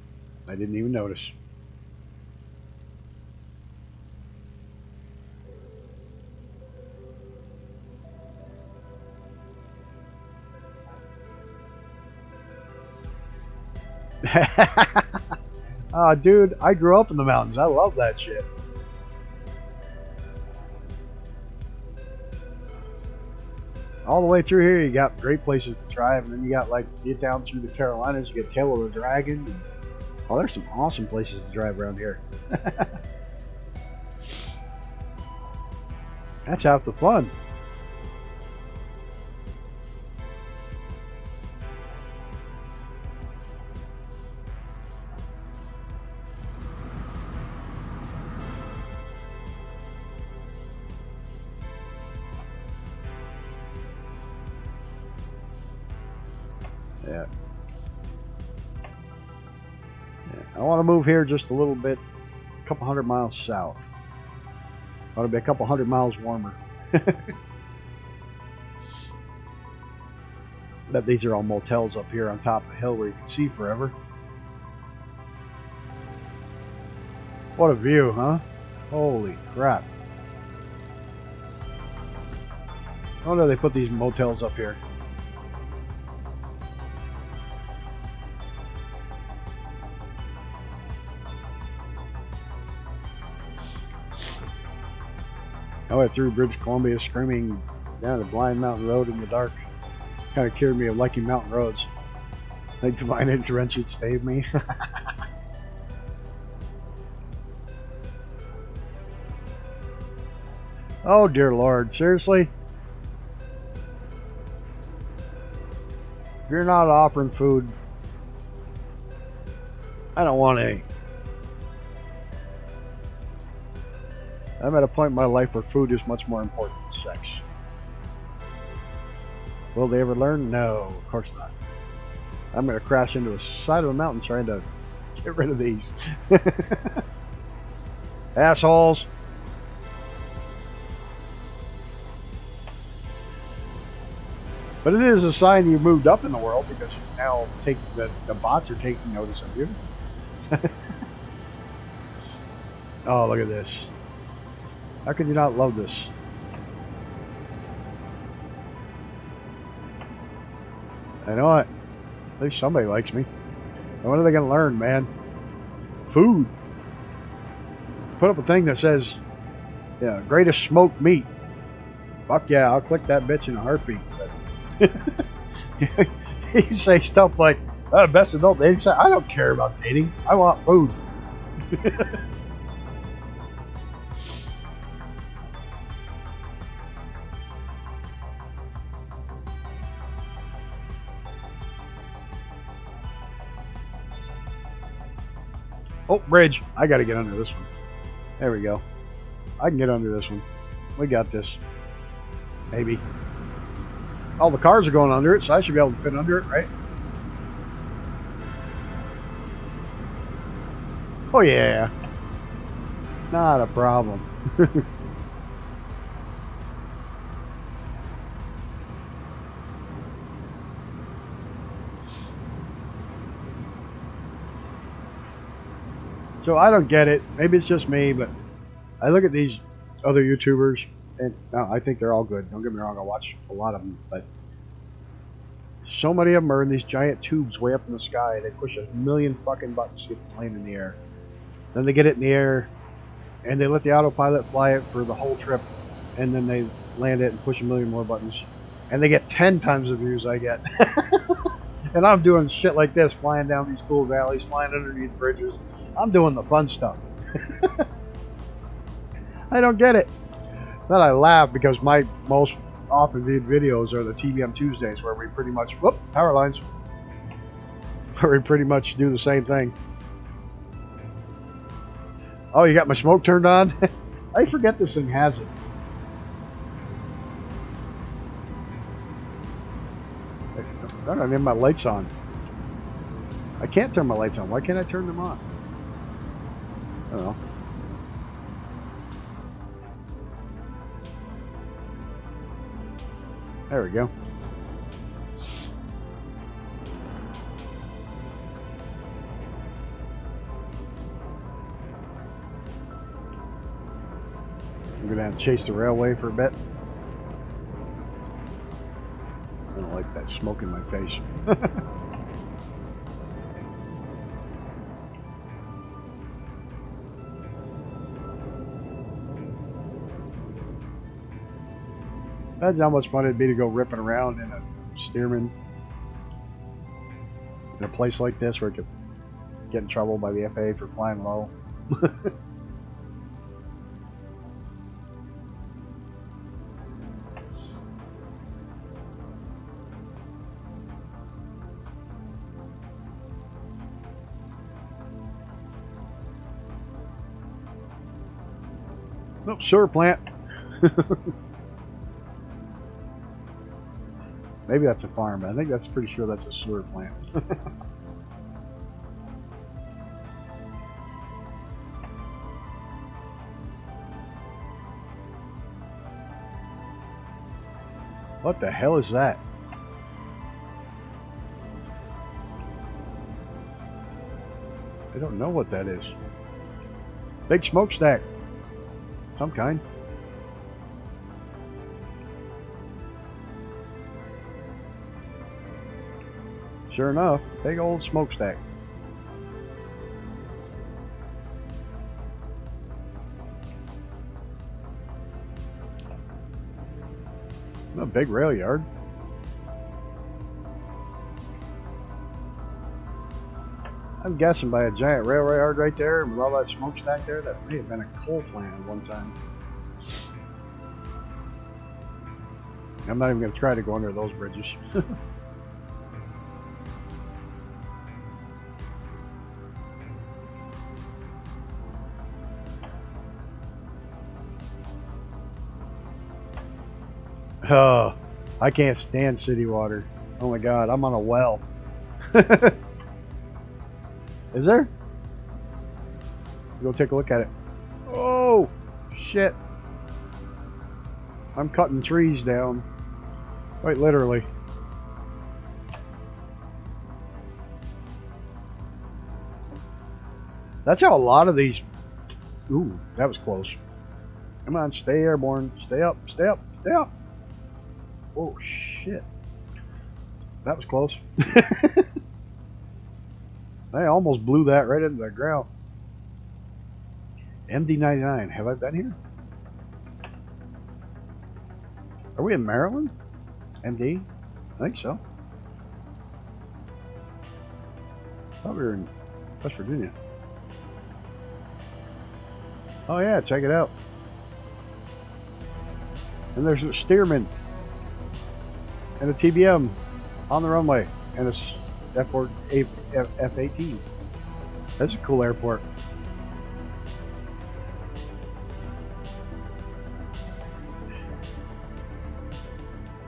A: I didn't even notice. Oh, dude, I grew up in the mountains. I love that shit. All the way through here, you got great places to drive, and then you got like get down through the Carolinas, you get Tail of the Dragon. And, oh, there's some awesome places to drive around here. That's half the fun. Yeah. I want to move here just a little bit, a couple 100 miles south. I want to be a couple 100 miles warmer. But these are all motels up here on top of the hill where you can see forever. What a view, huh? Holy crap. I wonder if they put these motels up here. I went through British Columbia screaming down the blind mountain road in the dark. Kind of cured me of liking mountain roads. Like divine intervention saved me. Oh dear Lord, seriously? If you're not offering food, I don't want any. I'm at a point in my life where food is much more important than sex. Will they ever learn? No, of course not. I'm going to crash into the side of a mountain trying to get rid of these. Assholes. But it is a sign you moved up in the world because now the bots are taking notice of you. Oh, look at this. How could you not love this? I know it. At least somebody likes me. And what are they going to learn, man? Food. Put up a thing that says, yeah, greatest smoked meat. Fuck yeah, I'll click that bitch in a heartbeat. You say stuff like, oh, best adult dating site. I don't care about dating. I want food. Oh, bridge. I got to get under this one. There we go. I can get under this one. We got this. Maybe. All the cars are going under it, so I should be able to fit under it, right? Oh, yeah. Not a problem. So I don't get it. Maybe it's just me, but I look at these other YouTubers, and no, I think they're all good. Don't get me wrong, I watch a lot of them, but so many of them are in these giant tubes way up in the sky. They push a million fucking buttons to get the plane in the air. Then they get it in the air, and they let the autopilot fly it for the whole trip, and then they land it and push a million more buttons, and they get 10 times the views I get. And I'm doing shit like this, flying down these cool valleys, flying underneath bridges. I'm doing the fun stuff. I don't get it. Then I laugh because my most often viewed videos are the TBM Tuesdays, where we pretty much, whoop, power lines, where we pretty much do the same thing. Oh, you got my smoke turned on? I forget this thing has it. I don't have my lights on. I can't turn my lights on. Why can't I turn them on? I don't know. There we go. I'm gonna have to chase the railway for a bit. I don't like that smoke in my face. Imagine how much fun it'd be to go ripping around in a Stearman in a place like this where it could get in trouble by the FAA for flying low. Nope, sewer plant. Maybe that's a farm, but I think that's pretty sure that's a sewer plant. What the hell is that? I don't know what that is. Big smokestack. Some kind. Sure enough, big old smokestack. A big rail yard. I'm guessing by a giant railway yard right there with all that smokestack there, that may have been a coal plant at one time. I'm not even going to try to go under those bridges. Oh, I can't stand city water. Oh my god, I'm on a well. Is there? Go take a look at it. Oh, shit. I'm cutting trees down. Quite literally. That's how a lot of these... Ooh, that was close. Come on, stay airborne. Stay up, stay up, stay up. Oh, shit. That was close. I almost blew that right into the ground. MD99. Have I been here? Are we in Maryland? MD? I think so. I thought we were in West Virginia. Oh yeah, check it out. And there's a Stearman and a TBM on the runway and a F-18. That's a cool airport.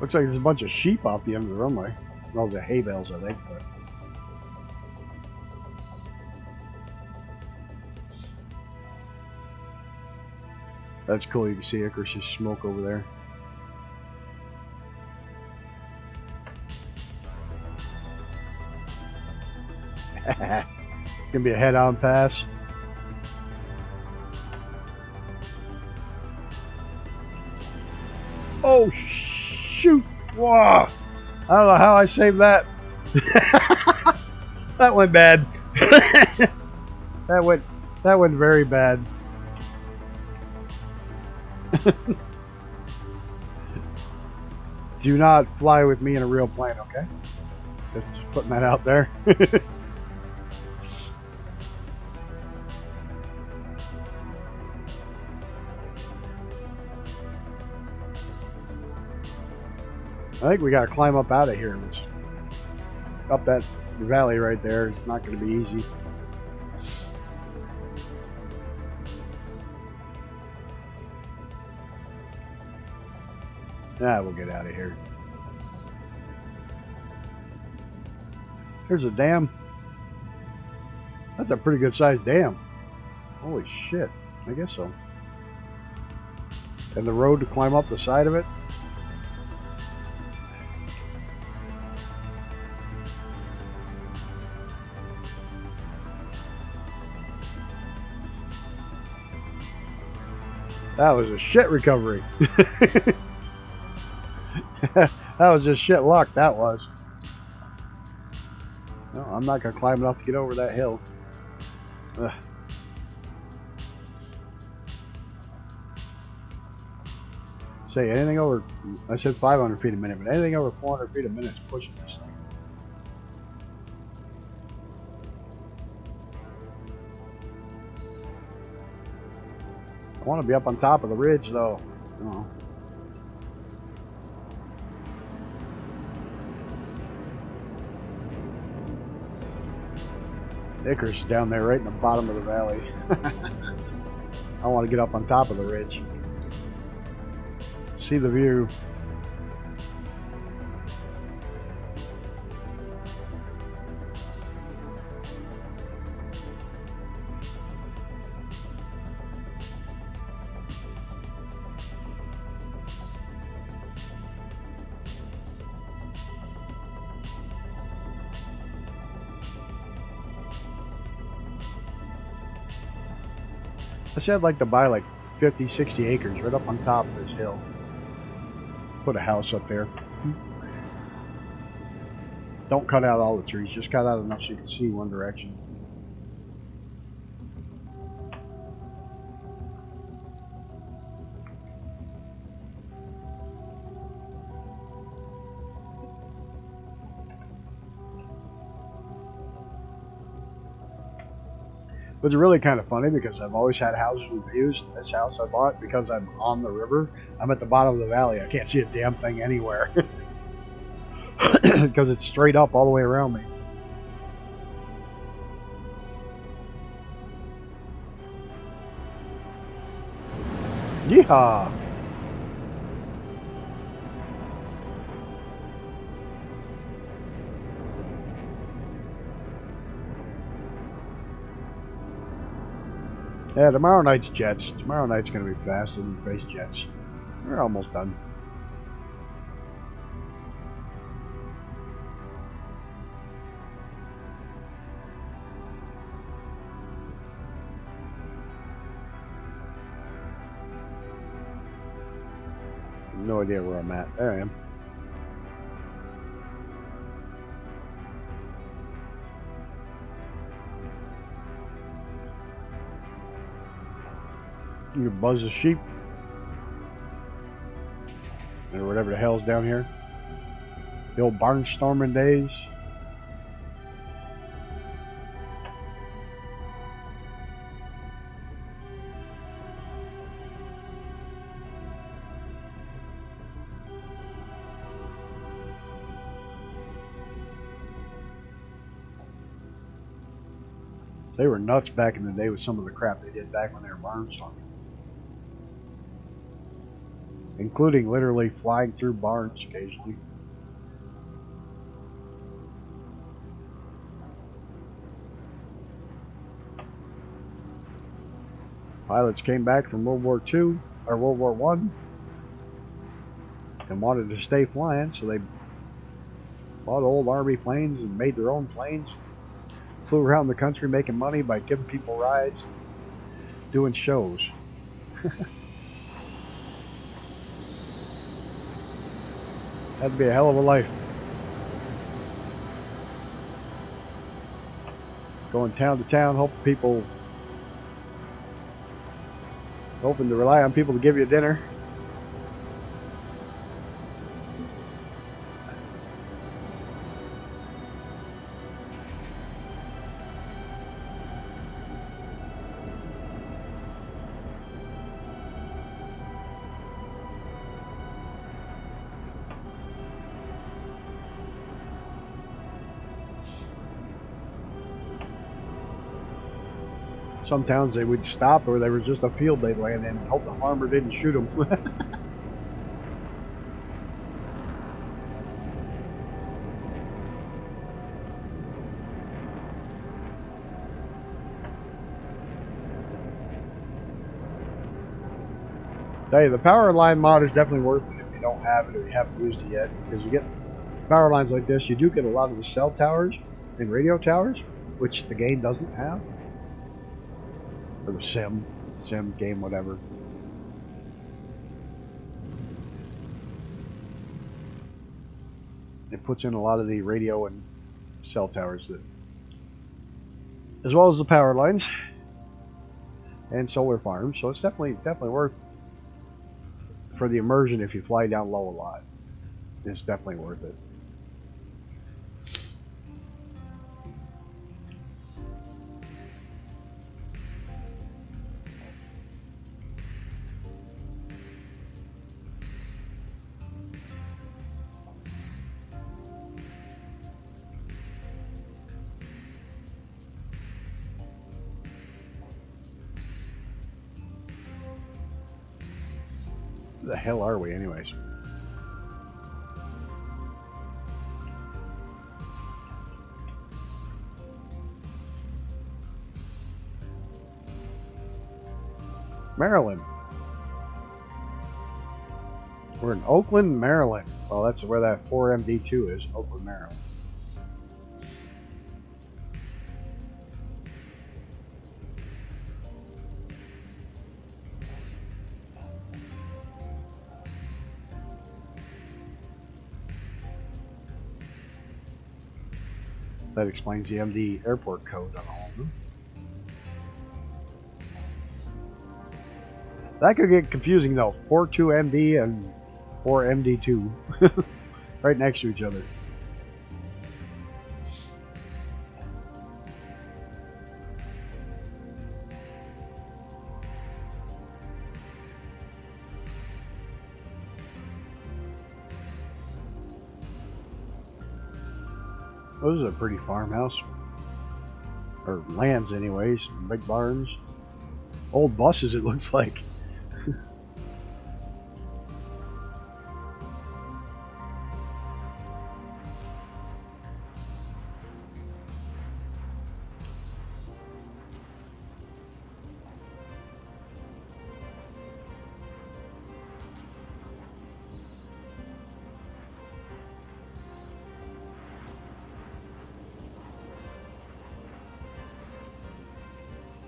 A: Looks like there's a bunch of sheep off the end of the runway. Well, the hay bales, I think. But that's cool. You can see Icarus's smoke over there. Gonna be a head-on pass. Oh shoot! Wow! I don't know how I saved that. That went bad. That went very bad. Do not fly with me in a real plane, okay? Just putting that out there. I think we got to climb up out of here. Up that valley right there. It's not going to be easy. Ah, we'll get out of here. Here's a dam. That's a pretty good sized dam. Holy shit. I guess so. And the road to climb up the side of it. That was a shit recovery. That was just shit luck, that was. No, I'm not going to climb enough to get over that hill. Ugh. Say anything over, I said 500 feet a minute, but anything over 400 feet a minute is pushing this thing. I want to be up on top of the ridge, though. Oh. Icarus is down there right in the bottom of the valley. I want to get up on top of the ridge. See the view. I said I'd like to buy like 50, 60 acres right up on top of this hill. Put a house up there. Don't cut out all the trees, just cut out enough so you can see one direction. But it's really kind of funny because I've always had houses with views. This house I bought, because I'm on the river, I'm at the bottom of the valley. I can't see a damn thing anywhere. Because it's straight up all the way around me. Yeehaw! Yeah, tomorrow night's jets. Tomorrow night's going to be fast in space jets. We're almost done. No idea where I'm at. There I am. You buzz the sheep. Or whatever the hell's down here. The old barnstorming days. They were nuts back in the day with some of the crap they did back when they were barnstorming. Including literally flying through barns occasionally. Pilots came back from World War II, or World War I, and wanted to stay flying, so they bought old Army planes and made their own planes. Flew around the country making money by giving people rides, doing shows. That'd be a hell of a life. Going town to town, hoping to rely on people to give you dinner. Some towns they would stop, or there was just a field they'd land in and hope the farmer didn't shoot them. Hey, the power line mod is definitely worth it if you don't have it or you haven't used it yet, because you get power lines like this. You do get a lot of the cell towers and radio towers, which the game doesn't have. Or the sim game, whatever. It puts in a lot of the radio and cell towers, that, as well as the power lines and solar farms. So it's definitely worth, for the immersion. If you fly down low a lot, it's definitely worth it. Where the hell are we anyways? Maryland. We're in Oakland, Maryland. Well, that's where that 4MD2 is, Oakland, Maryland. That explains the MD airport code on all of them. That could get confusing though. 42MD and 4MD2. Right next to each other. This is a pretty farmhouse. Or lands anyways. Big barns. Old buses it looks like.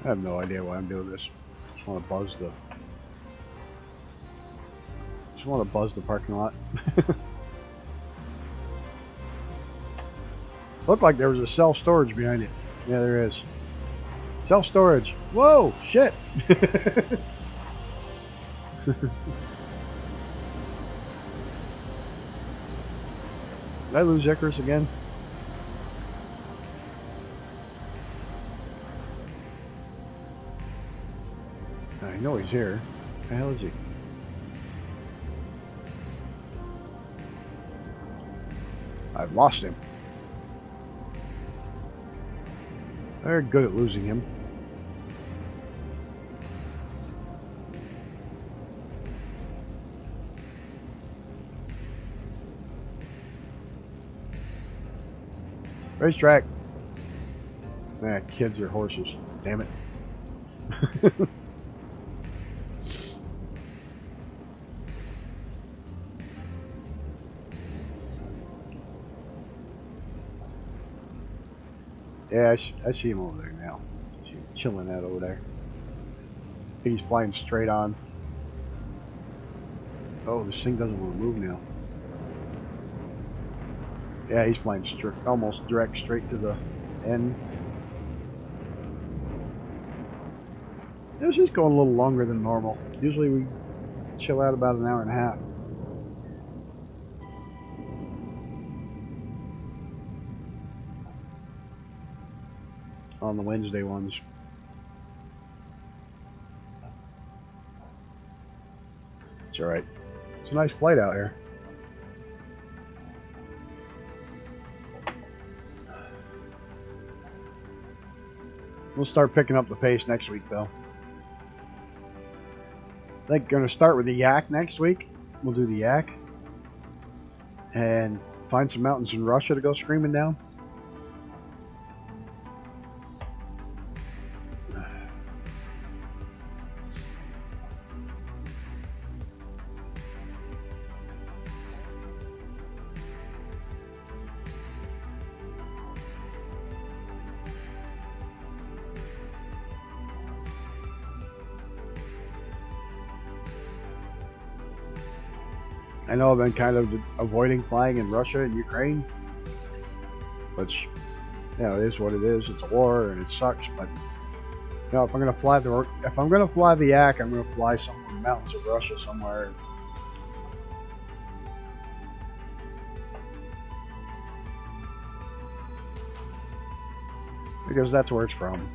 A: I have no idea why I'm doing this. Just want to buzz the parking lot. Looked like there was a self-storage behind it. Yeah, there is. Self-storage. Whoa, shit. Did I lose Icarus again? I know he's here. Where the hell is he? I've lost him. They're good at losing him. Racetrack. Nah, kids are horses. Damn it. Yeah, I see him over there now. I see him chilling out over there. I think he's flying straight on. Oh, this thing doesn't want to move now. Yeah, he's flying almost direct straight to the end. It was just going a little longer than normal. Usually we chill out about an hour and a half. On the Wednesday ones. It's alright. It's a nice flight out here. We'll start picking up the pace next week though. I think going to start with the Yak next week. We'll do the Yak. And find some mountains in Russia to go screaming down. I know I've been kind of avoiding flying in Russia and Ukraine, which, you know, it is what it is. It's a war and it sucks. But you know, if I'm gonna fly the Yak, I'm gonna fly somewhere in the mountains of Russia somewhere. Because that's where it's from.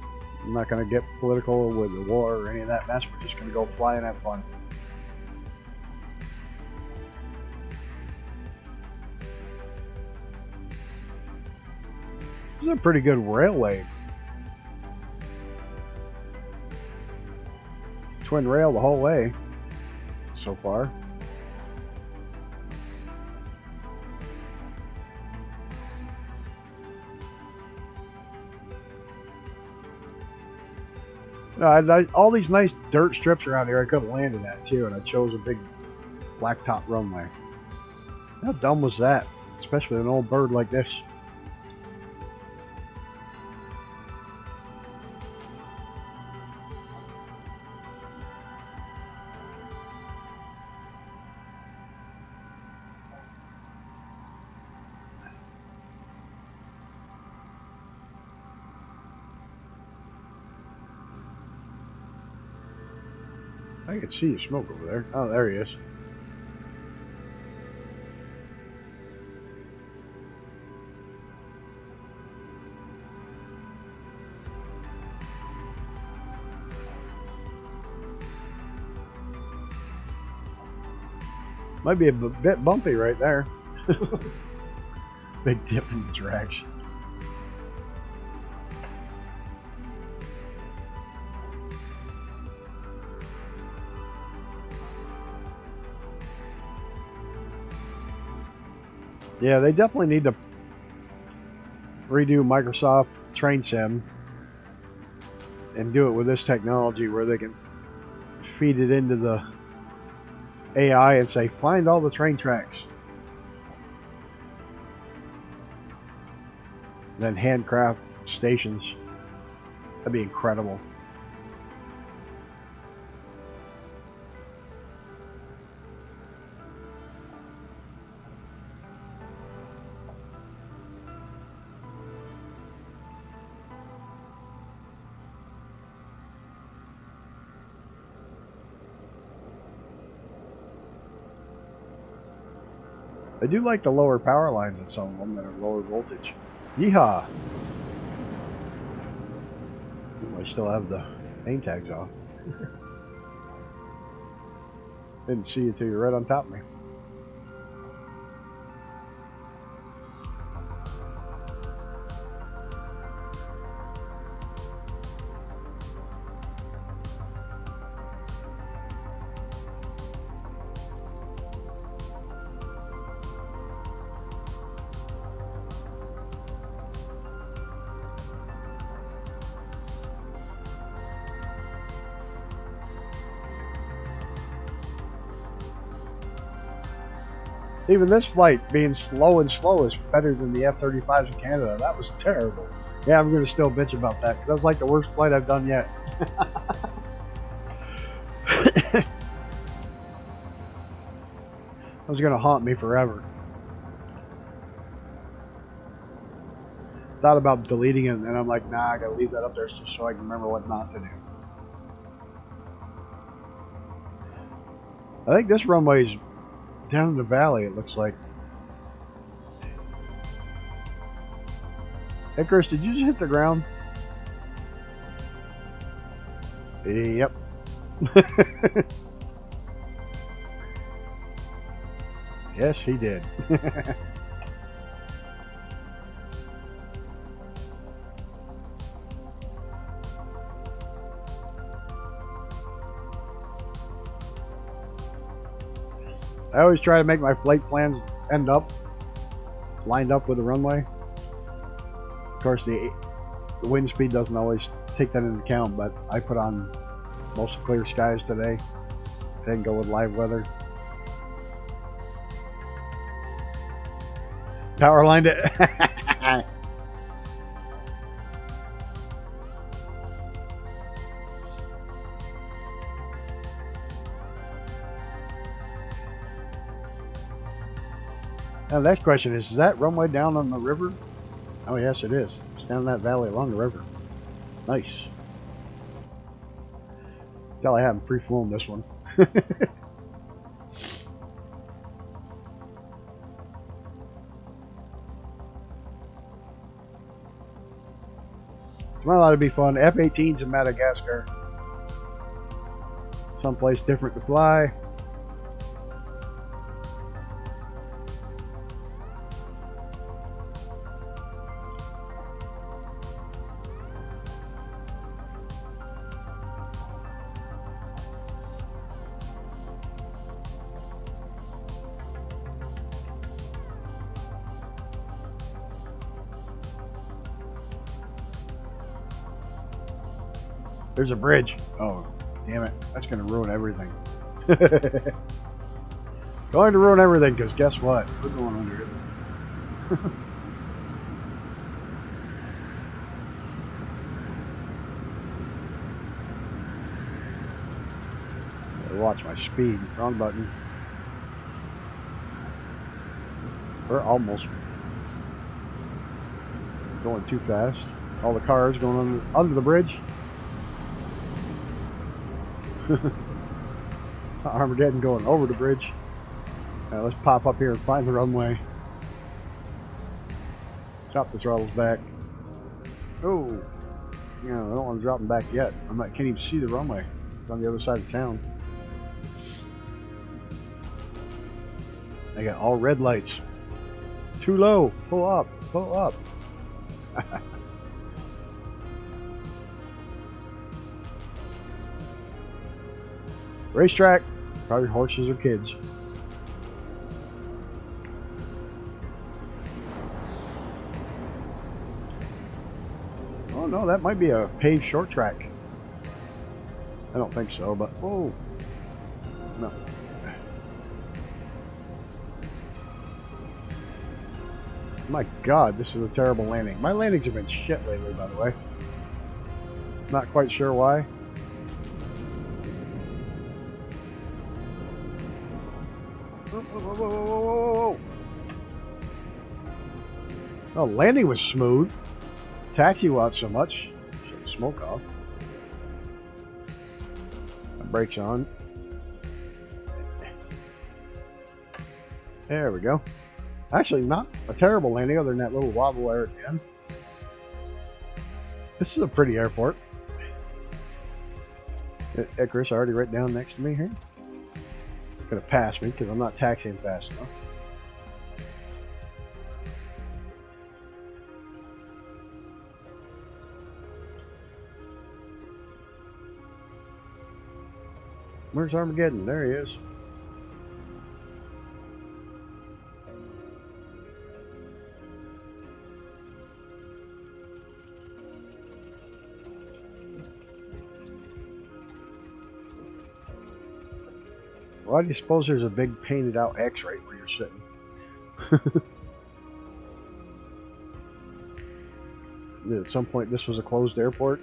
A: I'm not gonna get political with the war or any of that mess. We're just gonna go fly and have fun. This is a pretty good railway. It's twin rail the whole way so far. No, all these nice dirt strips around here I could have landed at too, and I chose a big blacktop runway. How dumb was that? Especially an old bird like this. I can see smoke over there. Oh, there he is. Might be a bit bumpy right there. Big dip in the direction. Yeah, they definitely need to redo Microsoft Train Sim and do it with this technology where they can feed it into the AI and say, find all the train tracks. Then handcraft stations. That'd be incredible. I do like the lower power lines on some of them that are lower voltage. Yeehaw! I still have the name tags off. Didn't see you till you're right on top of me. Even this flight being slow and slow is better than the F-35s in Canada. That was terrible. Yeah, I'm going to still bitch about that because that was like the worst flight I've done yet. That was going to haunt me forever. Thought about deleting it, and I'm like, nah, I got to leave that up there just so I can remember what not to do. I think this runway's down in the valley, it looks like. Hey, Chris, did you just hit the ground? Yep. Yes, he did. I always try to make my flight plans lined up with the runway. Of course, the wind speed doesn't always take that into account, but I put on most clear skies today. I didn't go with live weather. Power lined it. Now, the next question is that runway down on the river? Oh, yes, it is. It's down that valley along the river. Nice. Tell I haven't pre-flown this one. Tomorrow ought to be fun. F-18s in Madagascar. Someplace different to fly. There's a bridge. Oh, damn it. That's going to ruin everything. Going to ruin everything because guess what? We're going under it. Watch my speed. Wrong button. We're almost going too fast. All the cars going under the bridge. Armageddon going over the bridge. Let's pop up here and find the runway. Chop the throttles back. Oh, I don't want to drop them back yet. Can't even see the runway. It's on the other side of town. They got all red lights. Too low. Pull up. Pull up. Racetrack. Probably horses or kids. Oh no, that might be a paved short track. I don't think so, but oh no. My God, this is a terrible landing. My landings have been shit lately, by the way. Not quite sure why. Whoa, whoa, whoa, whoa, whoa, whoa. Oh, landing was smooth. Taxi wasn't so much. Shut the smoke off. My brakes on. There we go. Actually, not a terrible landing other than that little wobble there at the end. This is a pretty airport. Icarus already right down next to me here. Gonna pass me because I'm not taxiing fast enough. Where's Armageddon? There he is. Why do you suppose there's a big painted out X right where you're sitting? At some point this was a closed airport.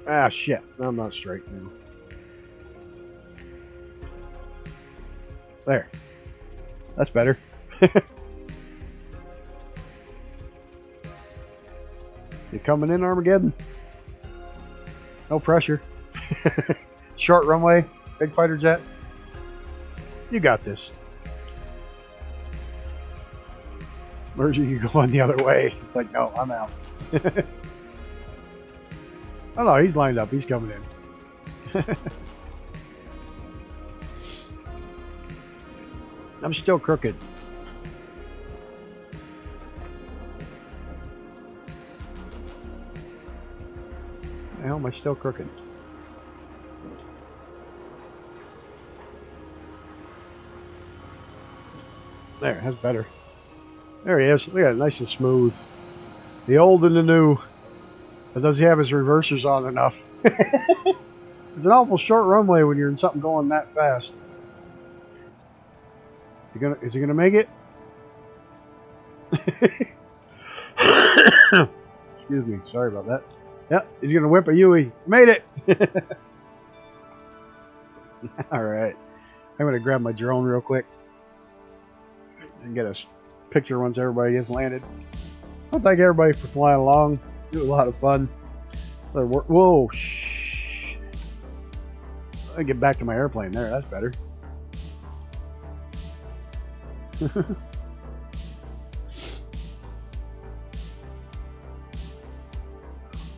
A: Ah shit, I'm not straight now. There. That's better. You coming in, Armageddon? No pressure. Short runway, big fighter jet. You got this. Merger, you go on the other way. It's like, no, I'm out. Oh no, he's lined up. He's coming in. I'm still crooked. The hell am I still crooked? There, that's better. There he is. Look at it, nice and smooth. The old and the new. But does he have his reversers on enough? It's an awful short runway when you're in something going that fast. Is he gonna make it? Excuse me. Sorry about that. Yep, he's gonna whip a Yui. Made it. All right. I'm gonna grab my drone real quick and get a picture once everybody gets landed. I'll thank everybody for flying along. Do a lot of fun. Whoa, shh. Let me get back to my airplane there. That's better.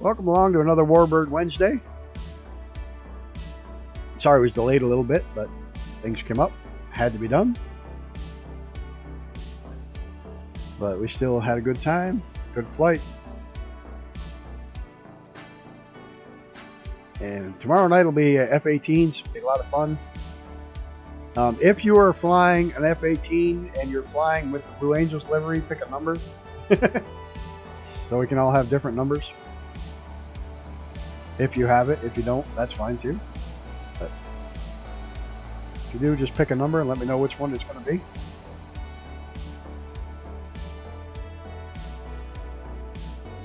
A: Welcome along to another Warbird Wednesday. Sorry it was delayed a little bit, but things came up. Had to be done. But we still had a good time. Good flight. And tomorrow night will be F-18s. Be a lot of fun. If you are flying an F-18 and you're flying with the Blue Angels livery, pick a number. So we can all have different numbers. If you have it. If you don't, that's fine too. But if you do, just pick a number and let me know which one it's going to be.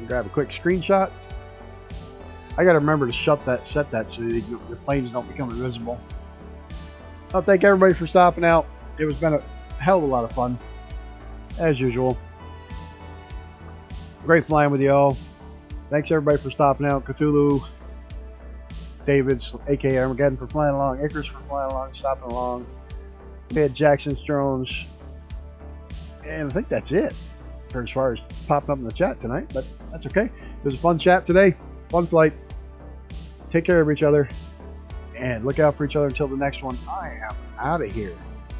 A: Grab a quick screenshot. I gotta remember to set that so your planes don't become invisible. I'll thank everybody for stopping out. It was been a hell of a lot of fun, as usual. Great flying with y'all. Thanks everybody for stopping out. Cthulhu, David's, aka Armageddon, for flying along, Icarus for flying along, stopping along. We had Jackson's drones, and I think that's it for as far as popping up in the chat tonight, but that's okay. It was a fun chat today, fun flight. Take care of each other, and look out for each other until the next one. I am out of here.